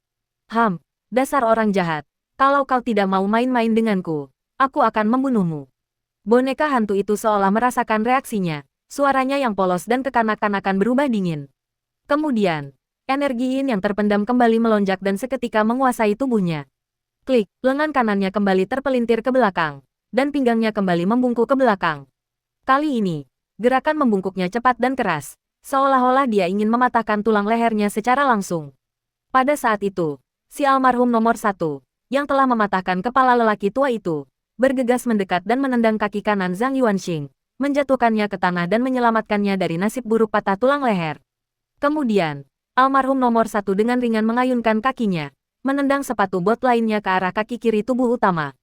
Dasar orang jahat. Kalau kau tidak mau main-main denganku, aku akan membunuhmu. Boneka hantu itu seolah merasakan reaksinya. Suaranya yang polos dan kekanak-kanakan berubah dingin. Kemudian, energi yin yang terpendam kembali melonjak dan seketika menguasai tubuhnya. Klik, lengan kanannya kembali terpelintir ke belakang, dan pinggangnya kembali membungkuk ke belakang. Kali ini, gerakan membungkuknya cepat dan keras, seolah-olah dia ingin mematahkan tulang lehernya secara langsung. Pada saat itu, si almarhum nomor 1, yang telah mematahkan kepala lelaki tua itu, bergegas mendekat dan menendang kaki kanan Zhang Yuanxing, menjatuhkannya ke tanah dan menyelamatkannya dari nasib buruk patah tulang leher. Kemudian, almarhum nomor 1 dengan ringan mengayunkan kakinya, menendang sepatu bot lainnya ke arah kaki kiri tubuh utama.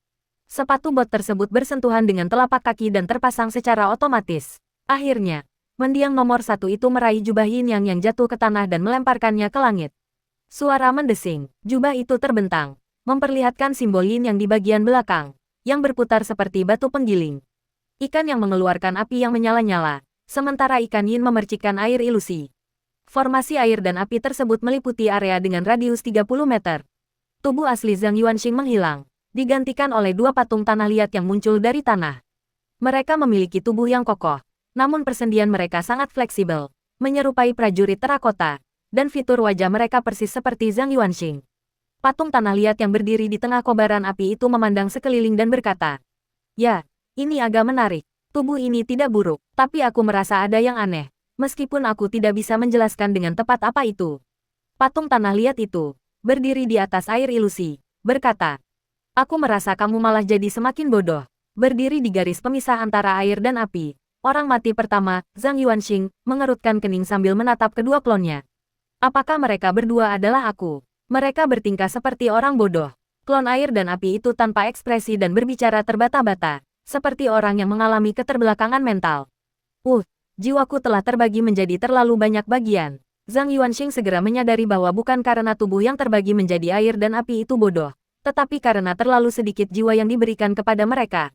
Sepatu bot tersebut bersentuhan dengan telapak kaki dan terpasang secara otomatis. Akhirnya, mendiang nomor 1 itu meraih jubah Yin yang jatuh ke tanah dan melemparkannya ke langit. Suara mendesing, jubah itu terbentang, memperlihatkan simbol Yin yang di bagian belakang, yang berputar seperti batu penggiling. Ikan yang mengeluarkan api yang menyala-nyala, sementara ikan Yin memercikkan air ilusi. Formasi air dan api tersebut meliputi area dengan radius 30 meter. Tubuh asli Zhang Yuanxing menghilang, digantikan oleh 2 patung tanah liat yang muncul dari tanah. Mereka memiliki tubuh yang kokoh, namun persendian mereka sangat fleksibel, menyerupai prajurit terakota, dan fitur wajah mereka persis seperti Zhang Yuanxing. Patung tanah liat yang berdiri di tengah kobaran api itu memandang sekeliling dan berkata, "Ya, ini agak menarik. Tubuh ini tidak buruk, tapi aku merasa ada yang aneh, meskipun aku tidak bisa menjelaskan dengan tepat apa itu." Patung tanah liat itu, berdiri di atas air ilusi, berkata, "Aku merasa kamu malah jadi semakin bodoh." Berdiri di garis pemisah antara air dan api, orang mati pertama, Zhang Yuanxing, mengerutkan kening sambil menatap kedua klonnya. Apakah mereka berdua adalah aku? Mereka bertingkah seperti orang bodoh. Klon air dan api itu tanpa ekspresi dan berbicara terbata-bata, seperti orang yang mengalami keterbelakangan mental. Jiwaku telah terbagi menjadi terlalu banyak bagian. Zhang Yuanxing segera menyadari bahwa bukan karena tubuh yang terbagi menjadi air dan api itu bodoh, tetapi karena terlalu sedikit jiwa yang diberikan kepada mereka.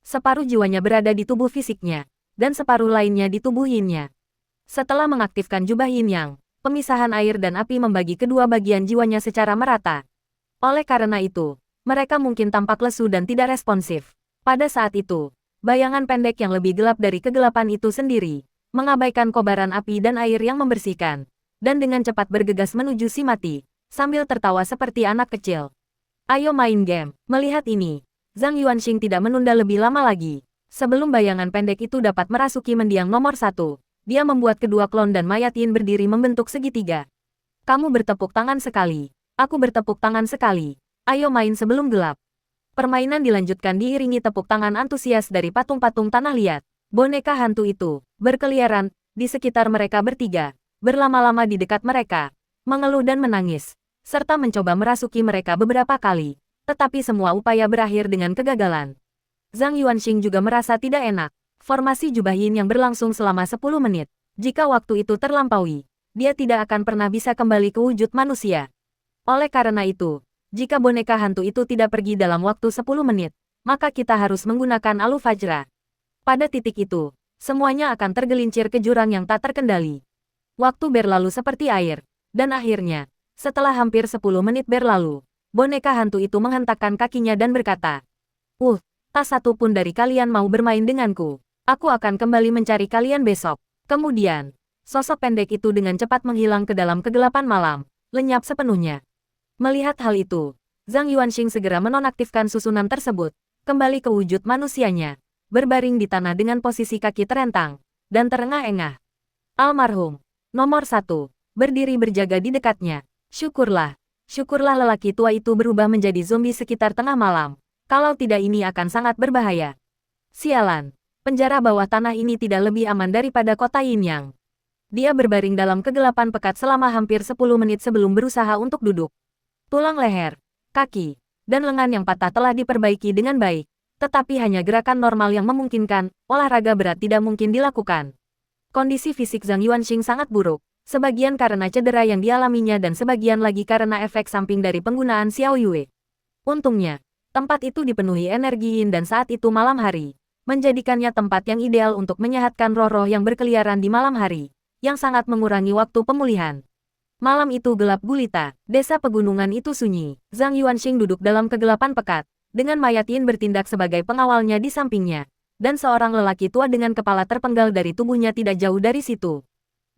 Separuh jiwanya berada di tubuh fisiknya, dan separuh lainnya di tubuh Yin-nya. Setelah mengaktifkan jubah Yin Yang, pemisahan air dan api membagi kedua bagian jiwanya secara merata. Oleh karena itu, mereka mungkin tampak lesu dan tidak responsif. Pada saat itu, bayangan pendek yang lebih gelap dari kegelapan itu sendiri, mengabaikan kobaran api dan air yang membersihkan, dan dengan cepat bergegas menuju si mati, sambil tertawa seperti anak kecil. "Ayo main game." Melihat ini, Zhang Yuanxing tidak menunda lebih lama lagi. Sebelum bayangan pendek itu dapat merasuki mendiang nomor 1, dia membuat kedua klon dan mayat Yin berdiri membentuk segitiga. "Kamu bertepuk tangan sekali. Aku bertepuk tangan sekali. Ayo main sebelum gelap." Permainan dilanjutkan diiringi tepuk tangan antusias dari patung-patung tanah liat. Boneka hantu itu berkeliaran di sekitar mereka bertiga, berlama-lama di dekat mereka, mengeluh dan menangis, serta mencoba merasuki mereka beberapa kali, tetapi semua upaya berakhir dengan kegagalan. Zhang Yuanxing juga merasa tidak enak. Formasi jubah Yin yang berlangsung selama 10 menit. Jika waktu itu terlampaui, dia tidak akan pernah bisa kembali ke wujud manusia. Oleh karena itu, jika boneka hantu itu tidak pergi dalam waktu 10 menit, maka kita harus menggunakan Alu Fajra. Pada titik itu, semuanya akan tergelincir ke jurang yang tak terkendali. Waktu berlalu seperti air, dan akhirnya, setelah hampir 10 menit berlalu, boneka hantu itu menghentakkan kakinya dan berkata, tak satu pun dari kalian mau bermain denganku. Aku akan kembali mencari kalian besok." Kemudian, sosok pendek itu dengan cepat menghilang ke dalam kegelapan malam, lenyap sepenuhnya. Melihat hal itu, Zhang Yuanxing segera menonaktifkan susunan tersebut, kembali ke wujud manusianya, berbaring di tanah dengan posisi kaki terentang, dan terengah-engah. Almarhum nomor 1, berdiri berjaga di dekatnya. Syukurlah lelaki tua itu berubah menjadi zombie sekitar tengah malam. Kalau tidak ini akan sangat berbahaya. Sialan. Penjara bawah tanah ini tidak lebih aman daripada kota Yin Yang. Dia berbaring dalam kegelapan pekat selama hampir 10 menit sebelum berusaha untuk duduk. Tulang leher, kaki, dan lengan yang patah telah diperbaiki dengan baik, tetapi hanya gerakan normal yang memungkinkan, olahraga berat tidak mungkin dilakukan. Kondisi fisik Zhang Yuanxing sangat buruk, sebagian karena cedera yang dialaminya dan sebagian lagi karena efek samping dari penggunaan Xiao Yue. Untungnya, tempat itu dipenuhi energi Yin dan saat itu malam hari, menjadikannya tempat yang ideal untuk menyehatkan roh-roh yang berkeliaran di malam hari, yang sangat mengurangi waktu pemulihan. Malam itu gelap gulita, desa pegunungan itu sunyi. Zhang Yuanxing duduk dalam kegelapan pekat, dengan mayat Yin bertindak sebagai pengawalnya di sampingnya, dan seorang lelaki tua dengan kepala terpenggal dari tubuhnya tidak jauh dari situ.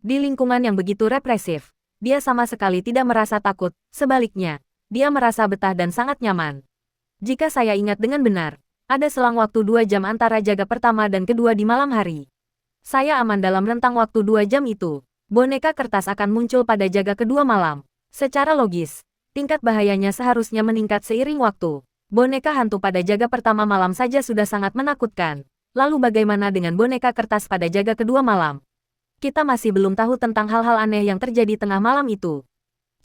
Di lingkungan yang begitu represif, dia sama sekali tidak merasa takut, sebaliknya, dia merasa betah dan sangat nyaman. Jika saya ingat dengan benar, ada selang waktu 2 jam antara jaga pertama dan kedua di malam hari. Saya aman dalam rentang waktu 2 jam itu. Boneka kertas akan muncul pada jaga kedua malam. Secara logis, tingkat bahayanya seharusnya meningkat seiring waktu. Boneka hantu pada jaga pertama malam saja sudah sangat menakutkan. Lalu bagaimana dengan boneka kertas pada jaga kedua malam? Kita masih belum tahu tentang hal-hal aneh yang terjadi tengah malam itu.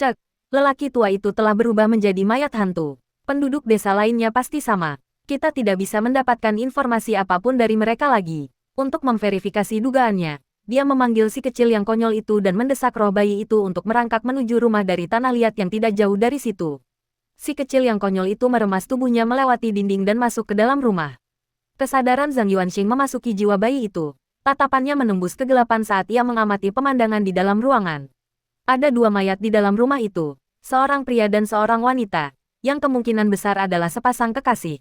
Cek, lelaki tua itu telah berubah menjadi mayat hantu. Penduduk desa lainnya pasti sama. Kita tidak bisa mendapatkan informasi apapun dari mereka lagi. Untuk memverifikasi dugaannya, dia memanggil si kecil yang konyol itu dan mendesak roh bayi itu untuk merangkak menuju rumah dari tanah liat yang tidak jauh dari situ. Si kecil yang konyol itu meremas tubuhnya melewati dinding dan masuk ke dalam rumah. Kesadaran Zhang Yuanxing memasuki jiwa bayi itu. Tatapannya menembus kegelapan saat ia mengamati pemandangan di dalam ruangan. Ada dua mayat di dalam rumah itu, seorang pria dan seorang wanita, yang kemungkinan besar adalah sepasang kekasih.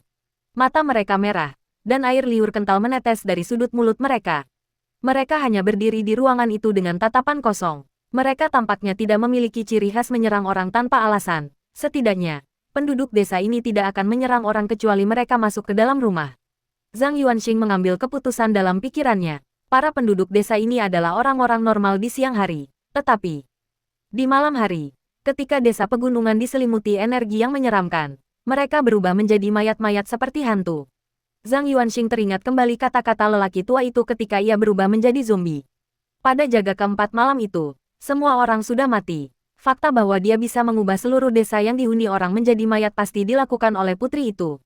Mata mereka merah, dan air liur kental menetes dari sudut mulut mereka. Mereka hanya berdiri di ruangan itu dengan tatapan kosong. Mereka tampaknya tidak memiliki ciri khas menyerang orang tanpa alasan. Setidaknya, penduduk desa ini tidak akan menyerang orang kecuali mereka masuk ke dalam rumah. Zhang Yuanxing mengambil keputusan dalam pikirannya. Para penduduk desa ini adalah orang-orang normal di siang hari. Tetapi, di malam hari, ketika desa pegunungan diselimuti energi yang menyeramkan, mereka berubah menjadi mayat-mayat seperti hantu. Zhang Yuanxing teringat kembali kata-kata lelaki tua itu ketika ia berubah menjadi zombie. Pada jaga keempat malam itu, semua orang sudah mati. Fakta bahwa dia bisa mengubah seluruh desa yang dihuni orang menjadi mayat pasti dilakukan oleh putri itu.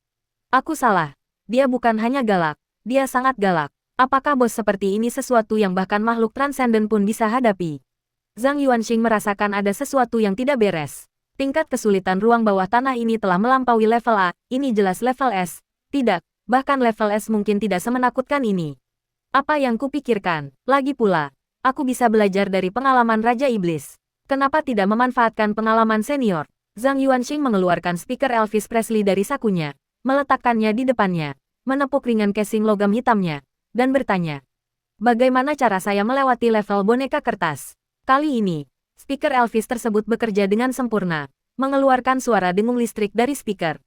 Aku salah. Dia bukan hanya galak, dia sangat galak. Apakah bos seperti ini sesuatu yang bahkan makhluk transenden pun bisa hadapi? Zhang Yuanxing merasakan ada sesuatu yang tidak beres. Tingkat kesulitan ruang bawah tanah ini telah melampaui level A, ini jelas level S. Tidak, bahkan level S mungkin tidak semenakutkan ini. Apa yang kupikirkan? Lagi pula, aku bisa belajar dari pengalaman Raja Iblis. Kenapa tidak memanfaatkan pengalaman senior? Zhang Yuanxing mengeluarkan speaker Elvis Presley dari sakunya, meletakkannya di depannya, menepuk ringan casing logam hitamnya, dan bertanya, bagaimana cara saya melewati level boneka kertas? Kali ini, speaker Elvis tersebut bekerja dengan sempurna, mengeluarkan suara dengung listrik dari speaker.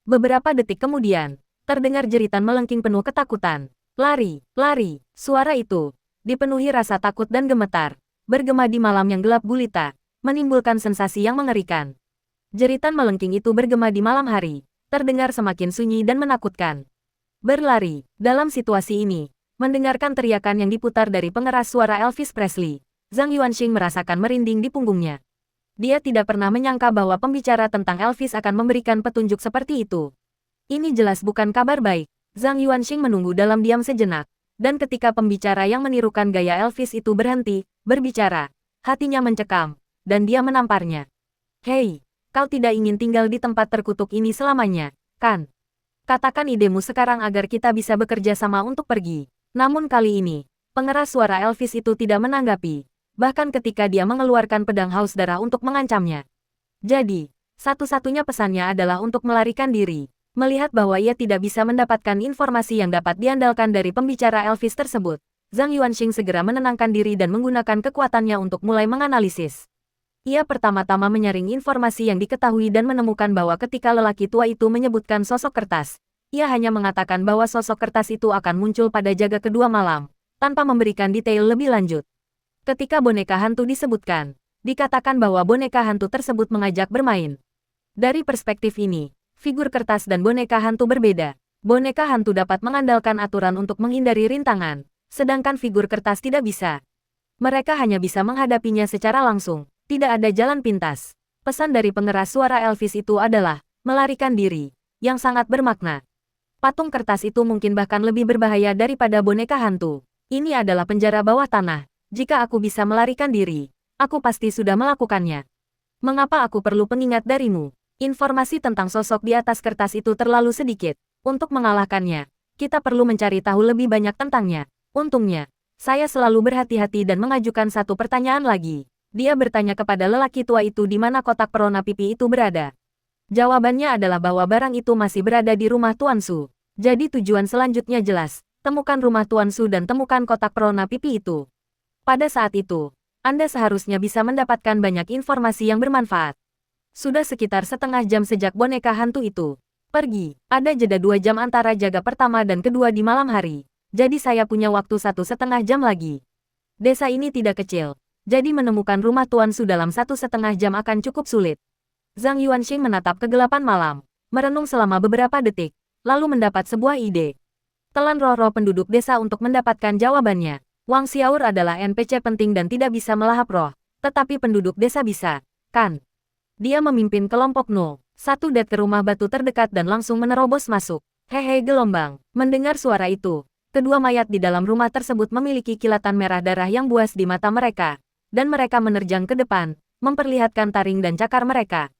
Beberapa detik kemudian, terdengar jeritan melengking penuh ketakutan. Lari, lari, suara itu dipenuhi rasa takut dan gemetar, bergema di malam yang gelap gulita, menimbulkan sensasi yang mengerikan. Jeritan melengking itu bergema di malam hari, terdengar semakin sunyi dan menakutkan. Berlari, dalam situasi ini, mendengarkan teriakan yang diputar dari pengeras suara Elvis Presley, Zhang Yuanxing merasakan merinding di punggungnya. Dia tidak pernah menyangka bahwa pembicara tentang Elvis akan memberikan petunjuk seperti itu. Ini jelas bukan kabar baik. Zhang Yuanxing menunggu dalam diam sejenak, dan ketika pembicara yang menirukan gaya Elvis itu berhenti berbicara, hatinya mencekam, dan dia menamparnya. Hei, kau tidak ingin tinggal di tempat terkutuk ini selamanya, kan? Katakan idemu sekarang agar kita bisa bekerja sama untuk pergi. Namun kali ini, pengeras suara Elvis itu tidak menanggapi, bahkan ketika dia mengeluarkan pedang haus darah untuk mengancamnya. Jadi, satu-satunya pesannya adalah untuk melarikan diri. Melihat bahwa ia tidak bisa mendapatkan informasi yang dapat diandalkan dari pembicara Elvis tersebut, Zhang Yuanxing segera menenangkan diri dan menggunakan kekuatannya untuk mulai menganalisis. Ia pertama-tama menyaring informasi yang diketahui dan menemukan bahwa ketika lelaki tua itu menyebutkan sosok kertas, ia hanya mengatakan bahwa sosok kertas itu akan muncul pada jaga kedua malam, tanpa memberikan detail lebih lanjut. Ketika boneka hantu disebutkan, dikatakan bahwa boneka hantu tersebut mengajak bermain. Dari perspektif ini, figur kertas dan boneka hantu berbeda. Boneka hantu dapat mengandalkan aturan untuk menghindari rintangan, sedangkan figur kertas tidak bisa. Mereka hanya bisa menghadapinya secara langsung. Tidak ada jalan pintas. Pesan dari pengeras suara Elvis itu adalah melarikan diri, yang sangat bermakna. Patung kertas itu mungkin bahkan lebih berbahaya daripada boneka hantu. Ini adalah penjara bawah tanah. Jika aku bisa melarikan diri, aku pasti sudah melakukannya. Mengapa aku perlu pengingat darimu? Informasi tentang sosok di atas kertas itu terlalu sedikit. Untuk mengalahkannya, kita perlu mencari tahu lebih banyak tentangnya. Untungnya, saya selalu berhati-hati dan mengajukan satu pertanyaan lagi. Dia bertanya kepada lelaki tua itu di mana kotak perona pipi itu berada. Jawabannya adalah bahwa barang itu masih berada di rumah Tuan Su. Jadi tujuan selanjutnya jelas, temukan rumah Tuan Su dan temukan kotak perona pipi itu. Pada saat itu, Anda seharusnya bisa mendapatkan banyak informasi yang bermanfaat. Sudah sekitar setengah jam sejak boneka hantu itu pergi. Ada jeda 2 jam antara jaga pertama dan kedua di malam hari. Jadi saya punya waktu 1,5 jam lagi. Desa ini tidak kecil. Jadi menemukan rumah Tuan Su dalam 1,5 jam akan cukup sulit. Zhang Yuanxing menatap kegelapan malam, merenung selama beberapa detik, lalu mendapat sebuah ide. Telan roh-roh penduduk desa untuk mendapatkan jawabannya. Wang Xiaor adalah NPC penting dan tidak bisa melahap roh, tetapi penduduk desa bisa, kan? Dia memimpin kelompok 01 Det ke rumah batu terdekat dan langsung menerobos masuk. Hehe gelombang. Mendengar suara itu, kedua mayat di dalam rumah tersebut memiliki kilatan merah darah yang buas di mata mereka, dan mereka menerjang ke depan, memperlihatkan taring dan cakar mereka.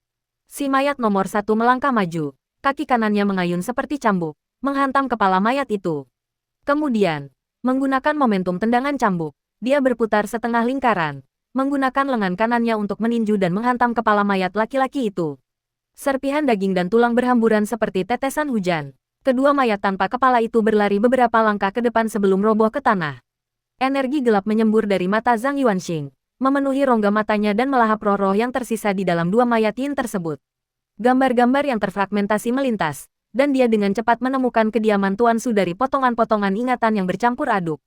Si mayat nomor 1 melangkah maju, kaki kanannya mengayun seperti cambuk, menghantam kepala mayat itu. Kemudian, menggunakan momentum tendangan cambuk, dia berputar setengah lingkaran, menggunakan lengan kanannya untuk meninju dan menghantam kepala mayat laki-laki itu. Serpihan daging dan tulang berhamburan seperti tetesan hujan. Kedua mayat tanpa kepala itu berlari beberapa langkah ke depan sebelum roboh ke tanah. Energi gelap menyembur dari mata Zhang Yuanxing, memenuhi rongga matanya dan melahap roh-roh yang tersisa di dalam dua mayat yin tersebut. Gambar-gambar yang terfragmentasi melintas, dan dia dengan cepat menemukan kediaman Tuan Su dari potongan-potongan ingatan yang bercampur aduk.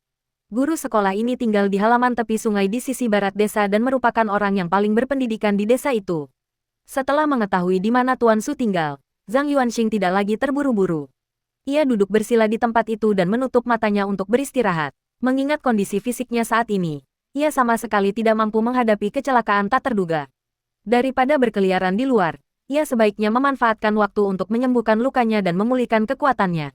Guru sekolah ini tinggal di halaman tepi sungai di sisi barat desa dan merupakan orang yang paling berpendidikan di desa itu. Setelah mengetahui di mana Tuan Su tinggal, Zhang Yuanxing tidak lagi terburu-buru. Ia duduk bersila di tempat itu dan menutup matanya untuk beristirahat. Mengingat kondisi fisiknya saat ini, ia sama sekali tidak mampu menghadapi kecelakaan tak terduga. Daripada berkeliaran di luar, ia sebaiknya memanfaatkan waktu untuk menyembuhkan lukanya dan memulihkan kekuatannya.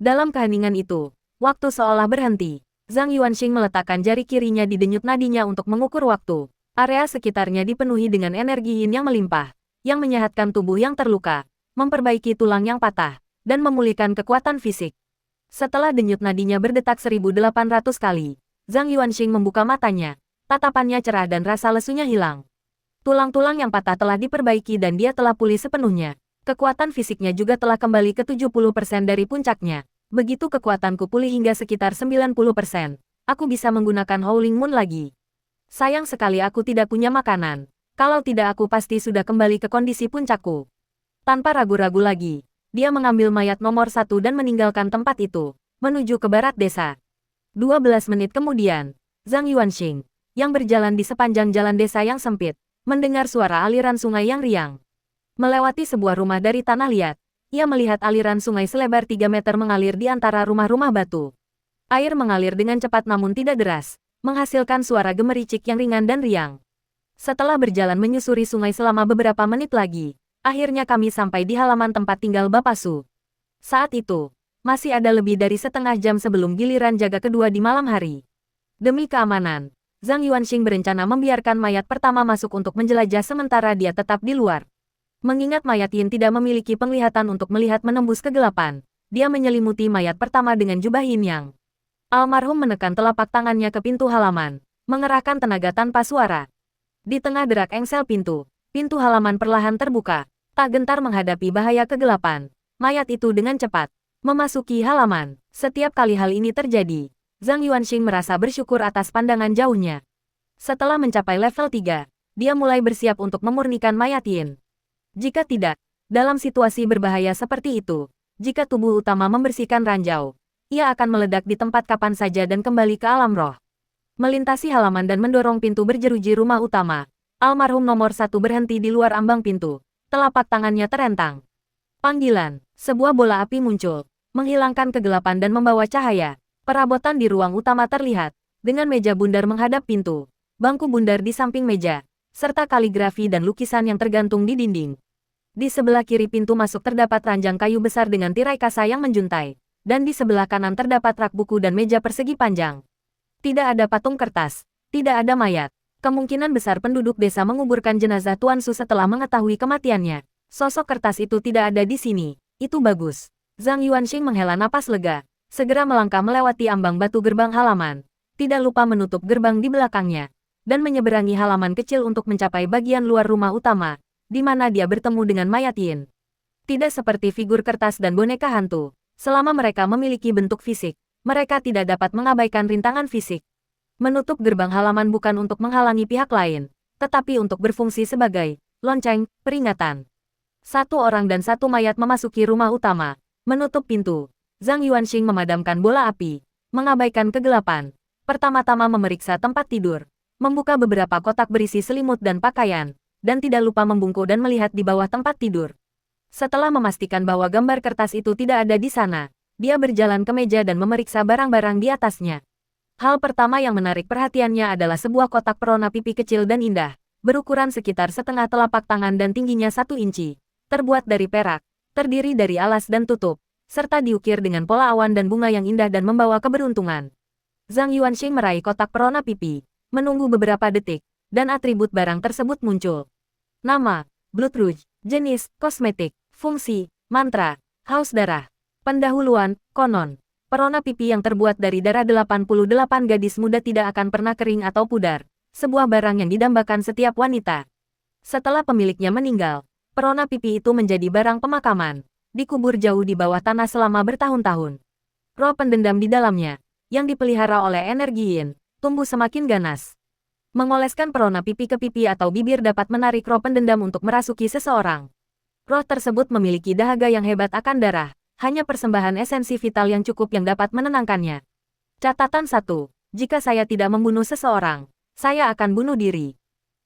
Dalam keheningan itu, waktu seolah berhenti. Zhang Yuanxing meletakkan jari kirinya di denyut nadinya untuk mengukur waktu. Area sekitarnya dipenuhi dengan energi yin yang melimpah, yang menyehatkan tubuh yang terluka, memperbaiki tulang yang patah, dan memulihkan kekuatan fisik. Setelah denyut nadinya berdetak 1.800 kali, Zhang Yuanxing membuka matanya, tatapannya cerah dan rasa lesunya hilang. Tulang-tulang yang patah telah diperbaiki dan dia telah pulih sepenuhnya. Kekuatan fisiknya juga telah kembali ke 70% dari puncaknya. Begitu kekuatanku pulih hingga sekitar 90%, aku bisa menggunakan Howling Moon lagi. Sayang sekali aku tidak punya makanan. Kalau tidak aku pasti sudah kembali ke kondisi puncakku. Tanpa ragu-ragu lagi, dia mengambil mayat nomor 1 dan meninggalkan tempat itu, menuju ke barat desa. 12 menit kemudian, Zhang Yuanxing, yang berjalan di sepanjang jalan desa yang sempit, mendengar suara aliran sungai yang riang. Melewati sebuah rumah dari tanah liat, ia melihat aliran sungai selebar 3 meter mengalir di antara rumah-rumah batu. Air mengalir dengan cepat namun tidak deras, menghasilkan suara gemericik yang ringan dan riang. Setelah berjalan menyusuri sungai selama beberapa menit lagi, akhirnya kami sampai di halaman tempat tinggal Bapak Su. Saat itu, masih ada lebih dari setengah jam sebelum giliran jaga kedua di malam hari. Demi keamanan, Zhang Yuanxing berencana membiarkan mayat pertama masuk untuk menjelajah sementara dia tetap di luar. Mengingat mayat yin tidak memiliki penglihatan untuk melihat menembus kegelapan, dia menyelimuti mayat pertama dengan jubah yin yang. Almarhum menekan telapak tangannya ke pintu halaman, mengerahkan tenaga tanpa suara. Di tengah derak engsel pintu halaman perlahan terbuka. Tak gentar menghadapi bahaya kegelapan, mayat itu dengan cepat memasuki halaman. Setiap kali hal ini terjadi, Zhang Yuanxing merasa bersyukur atas pandangan jauhnya. Setelah mencapai level 3, dia mulai bersiap untuk memurnikan mayat yin. Jika tidak, dalam situasi berbahaya seperti itu, jika tubuh utama membersihkan ranjau, ia akan meledak di tempat kapan saja dan kembali ke alam roh. Melintasi halaman dan mendorong pintu berjeruji rumah utama, almarhum nomor 1 berhenti di luar ambang pintu. Telapak tangannya terentang. Panggilan, sebuah bola api muncul, menghilangkan kegelapan dan membawa cahaya. Perabotan di ruang utama terlihat, dengan meja bundar menghadap pintu, bangku bundar di samping meja, serta kaligrafi dan lukisan yang tergantung di dinding. Di sebelah kiri pintu masuk terdapat ranjang kayu besar dengan tirai kasa yang menjuntai, dan di sebelah kanan terdapat rak buku dan meja persegi panjang. Tidak ada patung kertas, tidak ada mayat. Kemungkinan besar penduduk desa menguburkan jenazah Tuan Su setelah mengetahui kematiannya. Sosok kertas itu tidak ada di sini. Itu bagus. Zhang Yuanxing menghela napas lega, segera melangkah melewati ambang batu gerbang halaman. Tidak lupa menutup gerbang di belakangnya, dan menyeberangi halaman kecil untuk mencapai bagian luar rumah utama, di mana dia bertemu dengan mayat yin. Tidak seperti figur kertas dan boneka hantu. Selama mereka memiliki bentuk fisik, mereka tidak dapat mengabaikan rintangan fisik. Menutup gerbang halaman bukan untuk menghalangi pihak lain, tetapi untuk berfungsi sebagai lonceng peringatan. Satu orang dan satu mayat memasuki rumah utama, menutup pintu. Zhang Yuanxing memadamkan bola api, mengabaikan kegelapan. Pertama-tama memeriksa tempat tidur, membuka beberapa kotak berisi selimut dan pakaian, dan tidak lupa membungkuk dan melihat di bawah tempat tidur. Setelah memastikan bahwa gambar kertas itu tidak ada di sana, dia berjalan ke meja dan memeriksa barang-barang di atasnya. Hal pertama yang menarik perhatiannya adalah sebuah kotak perona pipi kecil dan indah, berukuran sekitar setengah telapak tangan dan tingginya 1 inci. Terbuat dari perak, terdiri dari alas dan tutup, serta diukir dengan pola awan dan bunga yang indah dan membawa keberuntungan. Zhang Yuanxing meraih kotak perona pipi, menunggu beberapa detik, dan atribut barang tersebut muncul. Nama, Blood Rouge, jenis, kosmetik, fungsi, mantra, haus darah. Pendahuluan, konon. Perona pipi yang terbuat dari darah 88 gadis muda tidak akan pernah kering atau pudar. Sebuah barang yang didambakan setiap wanita. Setelah pemiliknya meninggal, perona pipi itu menjadi barang pemakaman. Dikubur jauh di bawah tanah selama bertahun-tahun. Roh pendendam di dalamnya, yang dipelihara oleh energi yin, tumbuh semakin ganas. Mengoleskan perona pipi ke pipi atau bibir dapat menarik roh pendendam untuk merasuki seseorang. Roh tersebut memiliki dahaga yang hebat akan darah. Hanya persembahan esensi vital yang cukup yang dapat menenangkannya. Catatan 1. Jika saya tidak membunuh seseorang, saya akan bunuh diri.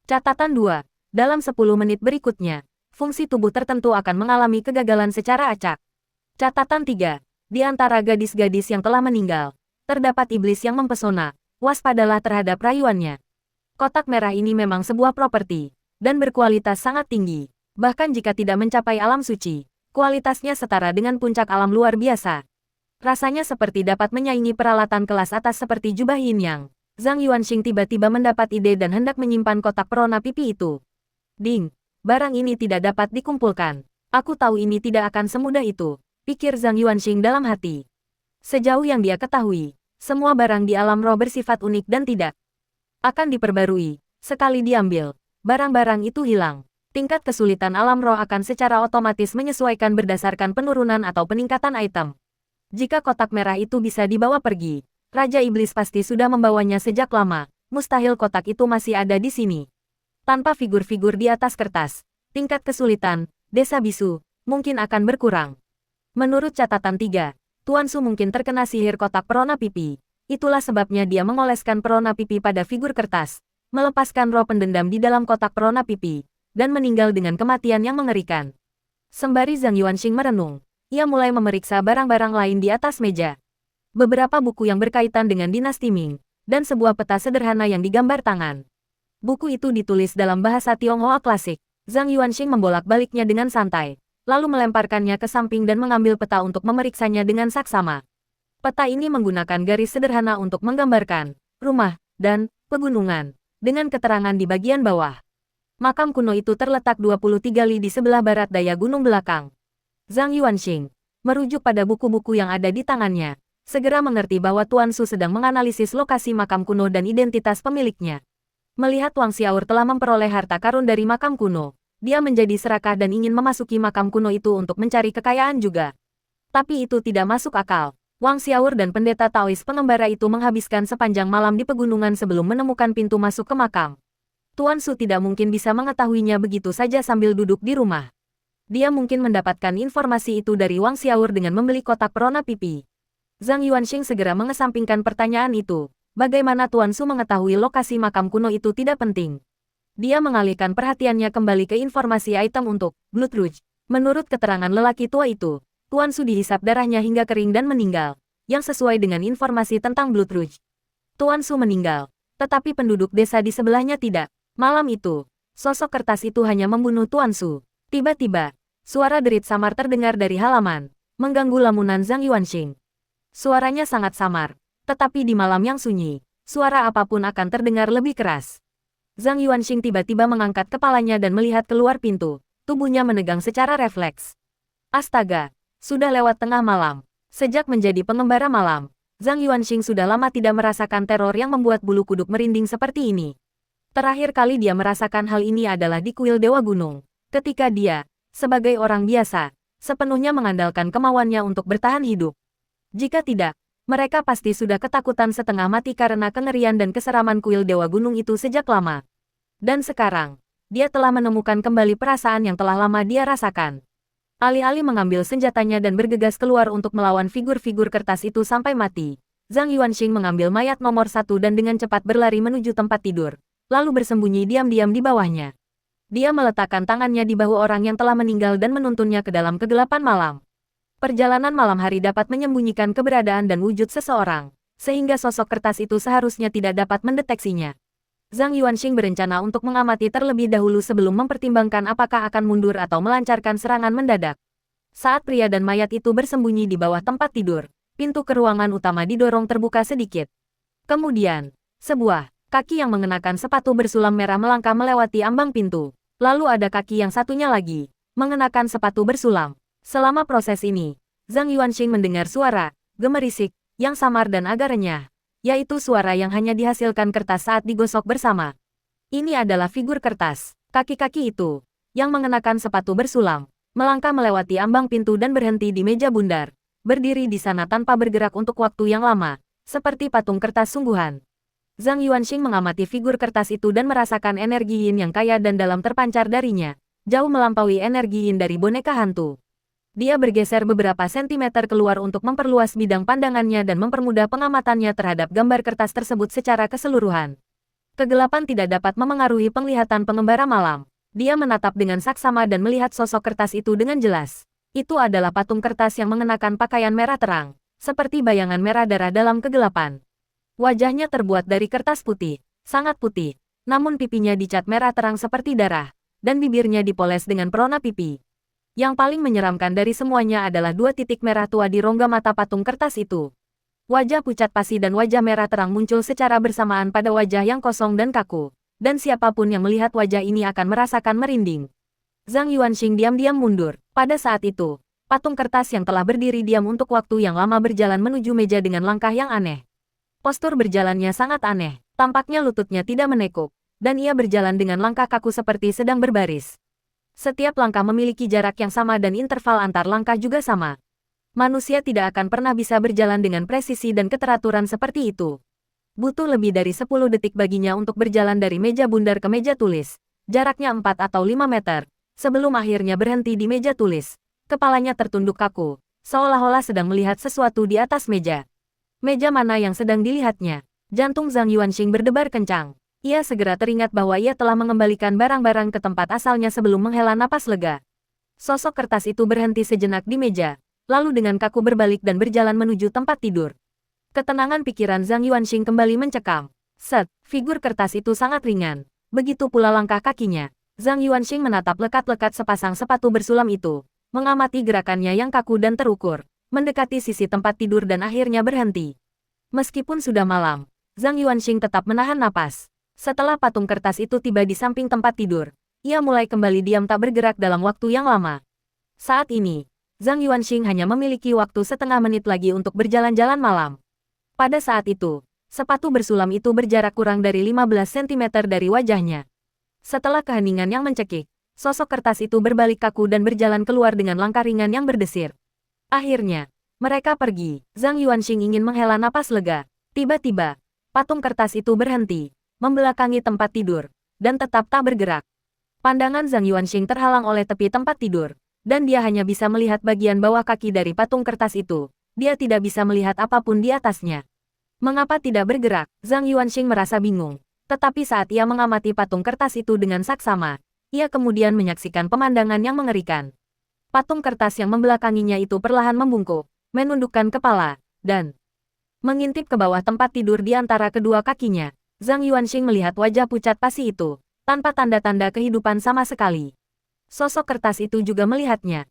Catatan 2. Dalam 10 menit berikutnya, fungsi tubuh tertentu akan mengalami kegagalan secara acak. Catatan 3. Di antara gadis-gadis yang telah meninggal, terdapat iblis yang mempesona. Waspadalah terhadap rayuannya. Kotak merah ini memang sebuah properti, dan berkualitas sangat tinggi. Bahkan jika tidak mencapai alam suci, kualitasnya setara dengan puncak alam luar biasa. Rasanya seperti dapat menyaingi peralatan kelas atas seperti jubah yin yang. Zhang Yuanxing tiba-tiba mendapat ide dan hendak menyimpan kotak perona pipi itu. Ding, barang ini tidak dapat dikumpulkan. Aku tahu ini tidak akan semudah itu, pikir Zhang Yuanxing dalam hati. Sejauh yang dia ketahui, semua barang di alam roh bersifat unik dan tidak akan diperbarui. Sekali diambil, barang-barang itu hilang. Tingkat kesulitan alam roh akan secara otomatis menyesuaikan berdasarkan penurunan atau peningkatan item. Jika kotak merah itu bisa dibawa pergi, Raja Iblis pasti sudah membawanya sejak lama. Mustahil kotak itu masih ada di sini. Tanpa figur-figur di atas kertas, tingkat kesulitan desa bisu mungkin akan berkurang. Menurut catatan 3, Tuan Su mungkin terkena sihir kotak perona pipi. Itulah sebabnya dia mengoleskan perona pipi pada figur kertas, melepaskan roh pendendam di dalam kotak perona pipi, dan meninggal dengan kematian yang mengerikan. Sembari Zhang Yuanxing merenung, ia mulai memeriksa barang-barang lain di atas meja. Beberapa buku yang berkaitan dengan dinasti Ming, dan sebuah peta sederhana yang digambar tangan. Buku itu ditulis dalam bahasa Tionghoa klasik. Zhang Yuanxing membolak-baliknya dengan santai, lalu melemparkannya ke samping dan mengambil peta untuk memeriksanya dengan saksama. Peta ini menggunakan garis sederhana untuk menggambarkan rumah dan pegunungan, dengan keterangan di bagian bawah. Makam kuno itu terletak 23 li di sebelah barat daya gunung belakang. Zhang Yuanxing, merujuk pada buku-buku yang ada di tangannya, segera mengerti bahwa Tuan Su sedang menganalisis lokasi makam kuno dan identitas pemiliknya. Melihat Wang Xiaor telah memperoleh harta karun dari makam kuno, dia menjadi serakah dan ingin memasuki makam kuno itu untuk mencari kekayaan juga. Tapi itu tidak masuk akal. Wang Xiaor dan pendeta Taois pengembara itu menghabiskan sepanjang malam di pegunungan sebelum menemukan pintu masuk ke makam. Tuan Su tidak mungkin bisa mengetahuinya begitu saja sambil duduk di rumah. Dia mungkin mendapatkan informasi itu dari Wang Xiaor dengan membeli kotak perona pipi. Zhang Yuanxing segera mengesampingkan pertanyaan itu. Bagaimana Tuan Su mengetahui lokasi makam kuno itu tidak penting. Dia mengalihkan perhatiannya kembali ke informasi item untuk Blood Rouge. Menurut keterangan lelaki tua itu, Tuan Su dihisap darahnya hingga kering dan meninggal, yang sesuai dengan informasi tentang Blood Rouge. Tuan Su meninggal, tetapi penduduk desa di sebelahnya tidak. Malam itu, sosok kertas itu hanya membunuh Tuan Su. Tiba-tiba, suara derit samar terdengar dari halaman, mengganggu lamunan Zhang Yuanxing. Suaranya sangat samar, tetapi di malam yang sunyi, suara apapun akan terdengar lebih keras. Zhang Yuanxing tiba-tiba mengangkat kepalanya dan melihat keluar pintu, tubuhnya menegang secara refleks. Astaga, sudah lewat tengah malam. Sejak menjadi pengembara malam, Zhang Yuanxing sudah lama tidak merasakan teror yang membuat bulu kuduk merinding seperti ini. Terakhir kali dia merasakan hal ini adalah di kuil Dewa Gunung, ketika dia, sebagai orang biasa, sepenuhnya mengandalkan kemauannya untuk bertahan hidup. Jika tidak, mereka pasti sudah ketakutan setengah mati karena kengerian dan keseraman kuil Dewa Gunung itu sejak lama. Dan sekarang, dia telah menemukan kembali perasaan yang telah lama dia rasakan. Alih-alih mengambil senjatanya dan bergegas keluar untuk melawan figur-figur kertas itu sampai mati, Zhang Yuanxing mengambil mayat nomor 1 dan dengan cepat berlari menuju tempat tidur, lalu bersembunyi diam-diam di bawahnya. Dia meletakkan tangannya di bahu orang yang telah meninggal dan menuntunnya ke dalam kegelapan malam. Perjalanan malam hari dapat menyembunyikan keberadaan dan wujud seseorang, sehingga sosok kertas itu seharusnya tidak dapat mendeteksinya. Zhang Yuanxing berencana untuk mengamati terlebih dahulu sebelum mempertimbangkan apakah akan mundur atau melancarkan serangan mendadak. Saat pria dan mayat itu bersembunyi di bawah tempat tidur, pintu ke ruangan utama didorong terbuka sedikit. Kemudian, sebuah kaki yang mengenakan sepatu bersulam merah melangkah melewati ambang pintu. Lalu ada kaki yang satunya lagi, mengenakan sepatu bersulam. Selama proses ini, Zhang Yuanxing mendengar suara gemerisik yang samar dan agak renyah, yaitu suara yang hanya dihasilkan kertas saat digosok bersama. Ini adalah figur kertas. Kaki-kaki itu, yang mengenakan sepatu bersulam, melangkah melewati ambang pintu dan berhenti di meja bundar, berdiri di sana tanpa bergerak untuk waktu yang lama, seperti patung kertas sungguhan. Zhang Yuanxing mengamati figur kertas itu dan merasakan energi yin yang kaya dan dalam terpancar darinya, jauh melampaui energi yin dari boneka hantu. Dia bergeser beberapa sentimeter keluar untuk memperluas bidang pandangannya dan mempermudah pengamatannya terhadap gambar kertas tersebut secara keseluruhan. Kegelapan tidak dapat memengaruhi penglihatan pengembara malam. Dia menatap dengan saksama dan melihat sosok kertas itu dengan jelas. Itu adalah patung kertas yang mengenakan pakaian merah terang, seperti bayangan merah darah dalam kegelapan. Wajahnya terbuat dari kertas putih, sangat putih, namun pipinya dicat merah terang seperti darah, dan bibirnya dipoles dengan perona pipi. Yang paling menyeramkan dari semuanya adalah dua titik merah tua di rongga mata patung kertas itu. Wajah pucat pasi dan wajah merah terang muncul secara bersamaan pada wajah yang kosong dan kaku, dan siapapun yang melihat wajah ini akan merasakan merinding. Zhang Yuanxing diam-diam mundur. Pada saat itu, patung kertas yang telah berdiri diam untuk waktu yang lama berjalan menuju meja dengan langkah yang aneh. Postur berjalannya sangat aneh, tampaknya lututnya tidak menekuk, dan ia berjalan dengan langkah kaku seperti sedang berbaris. Setiap langkah memiliki jarak yang sama dan interval antar langkah juga sama. Manusia tidak akan pernah bisa berjalan dengan presisi dan keteraturan seperti itu. Butuh lebih dari 10 detik baginya untuk berjalan dari meja bundar ke meja tulis, jaraknya 4 atau 5 meter, sebelum akhirnya berhenti di meja tulis. Kepalanya tertunduk kaku, seolah-olah sedang melihat sesuatu di atas meja. Meja mana yang sedang dilihatnya? Jantung Zhang Yuanxing berdebar kencang. Ia segera teringat bahwa ia telah mengembalikan barang-barang ke tempat asalnya sebelum menghela napas lega. Sosok kertas itu berhenti sejenak di meja, lalu dengan kaku berbalik dan berjalan menuju tempat tidur. Ketenangan pikiran Zhang Yuanxing kembali mencekam. Set, figur kertas itu sangat ringan. Begitu pula langkah kakinya. Zhang Yuanxing menatap lekat-lekat sepasang sepatu bersulam itu, mengamati gerakannya yang kaku dan terukur, mendekati sisi tempat tidur dan akhirnya berhenti. Meskipun sudah malam, Zhang Yuanxing tetap menahan napas. Setelah patung kertas itu tiba di samping tempat tidur, ia mulai kembali diam tak bergerak dalam waktu yang lama. Saat ini, Zhang Yuanxing hanya memiliki waktu setengah menit lagi untuk berjalan-jalan malam. Pada saat itu, sepatu bersulam itu berjarak kurang dari 15 cm dari wajahnya. Setelah keheningan yang mencekik, sosok kertas itu berbalik kaku dan berjalan keluar dengan langkah ringan yang berdesir. Akhirnya, mereka pergi. Zhang Yuanxing ingin menghela napas lega. Tiba-tiba, patung kertas itu berhenti, membelakangi tempat tidur, dan tetap tak bergerak. Pandangan Zhang Yuanxing terhalang oleh tepi tempat tidur, dan dia hanya bisa melihat bagian bawah kaki dari patung kertas itu. Dia tidak bisa melihat apapun di atasnya. Mengapa tidak bergerak? Zhang Yuanxing merasa bingung. Tetapi saat ia mengamati patung kertas itu dengan saksama, ia kemudian menyaksikan pemandangan yang mengerikan. Patung kertas yang membelakanginya itu perlahan membungkuk, menundukkan kepala, dan mengintip ke bawah tempat tidur di antara kedua kakinya. Zhang Yuanxing melihat wajah pucat pasi itu, tanpa tanda-tanda kehidupan sama sekali. Sosok kertas itu juga melihatnya.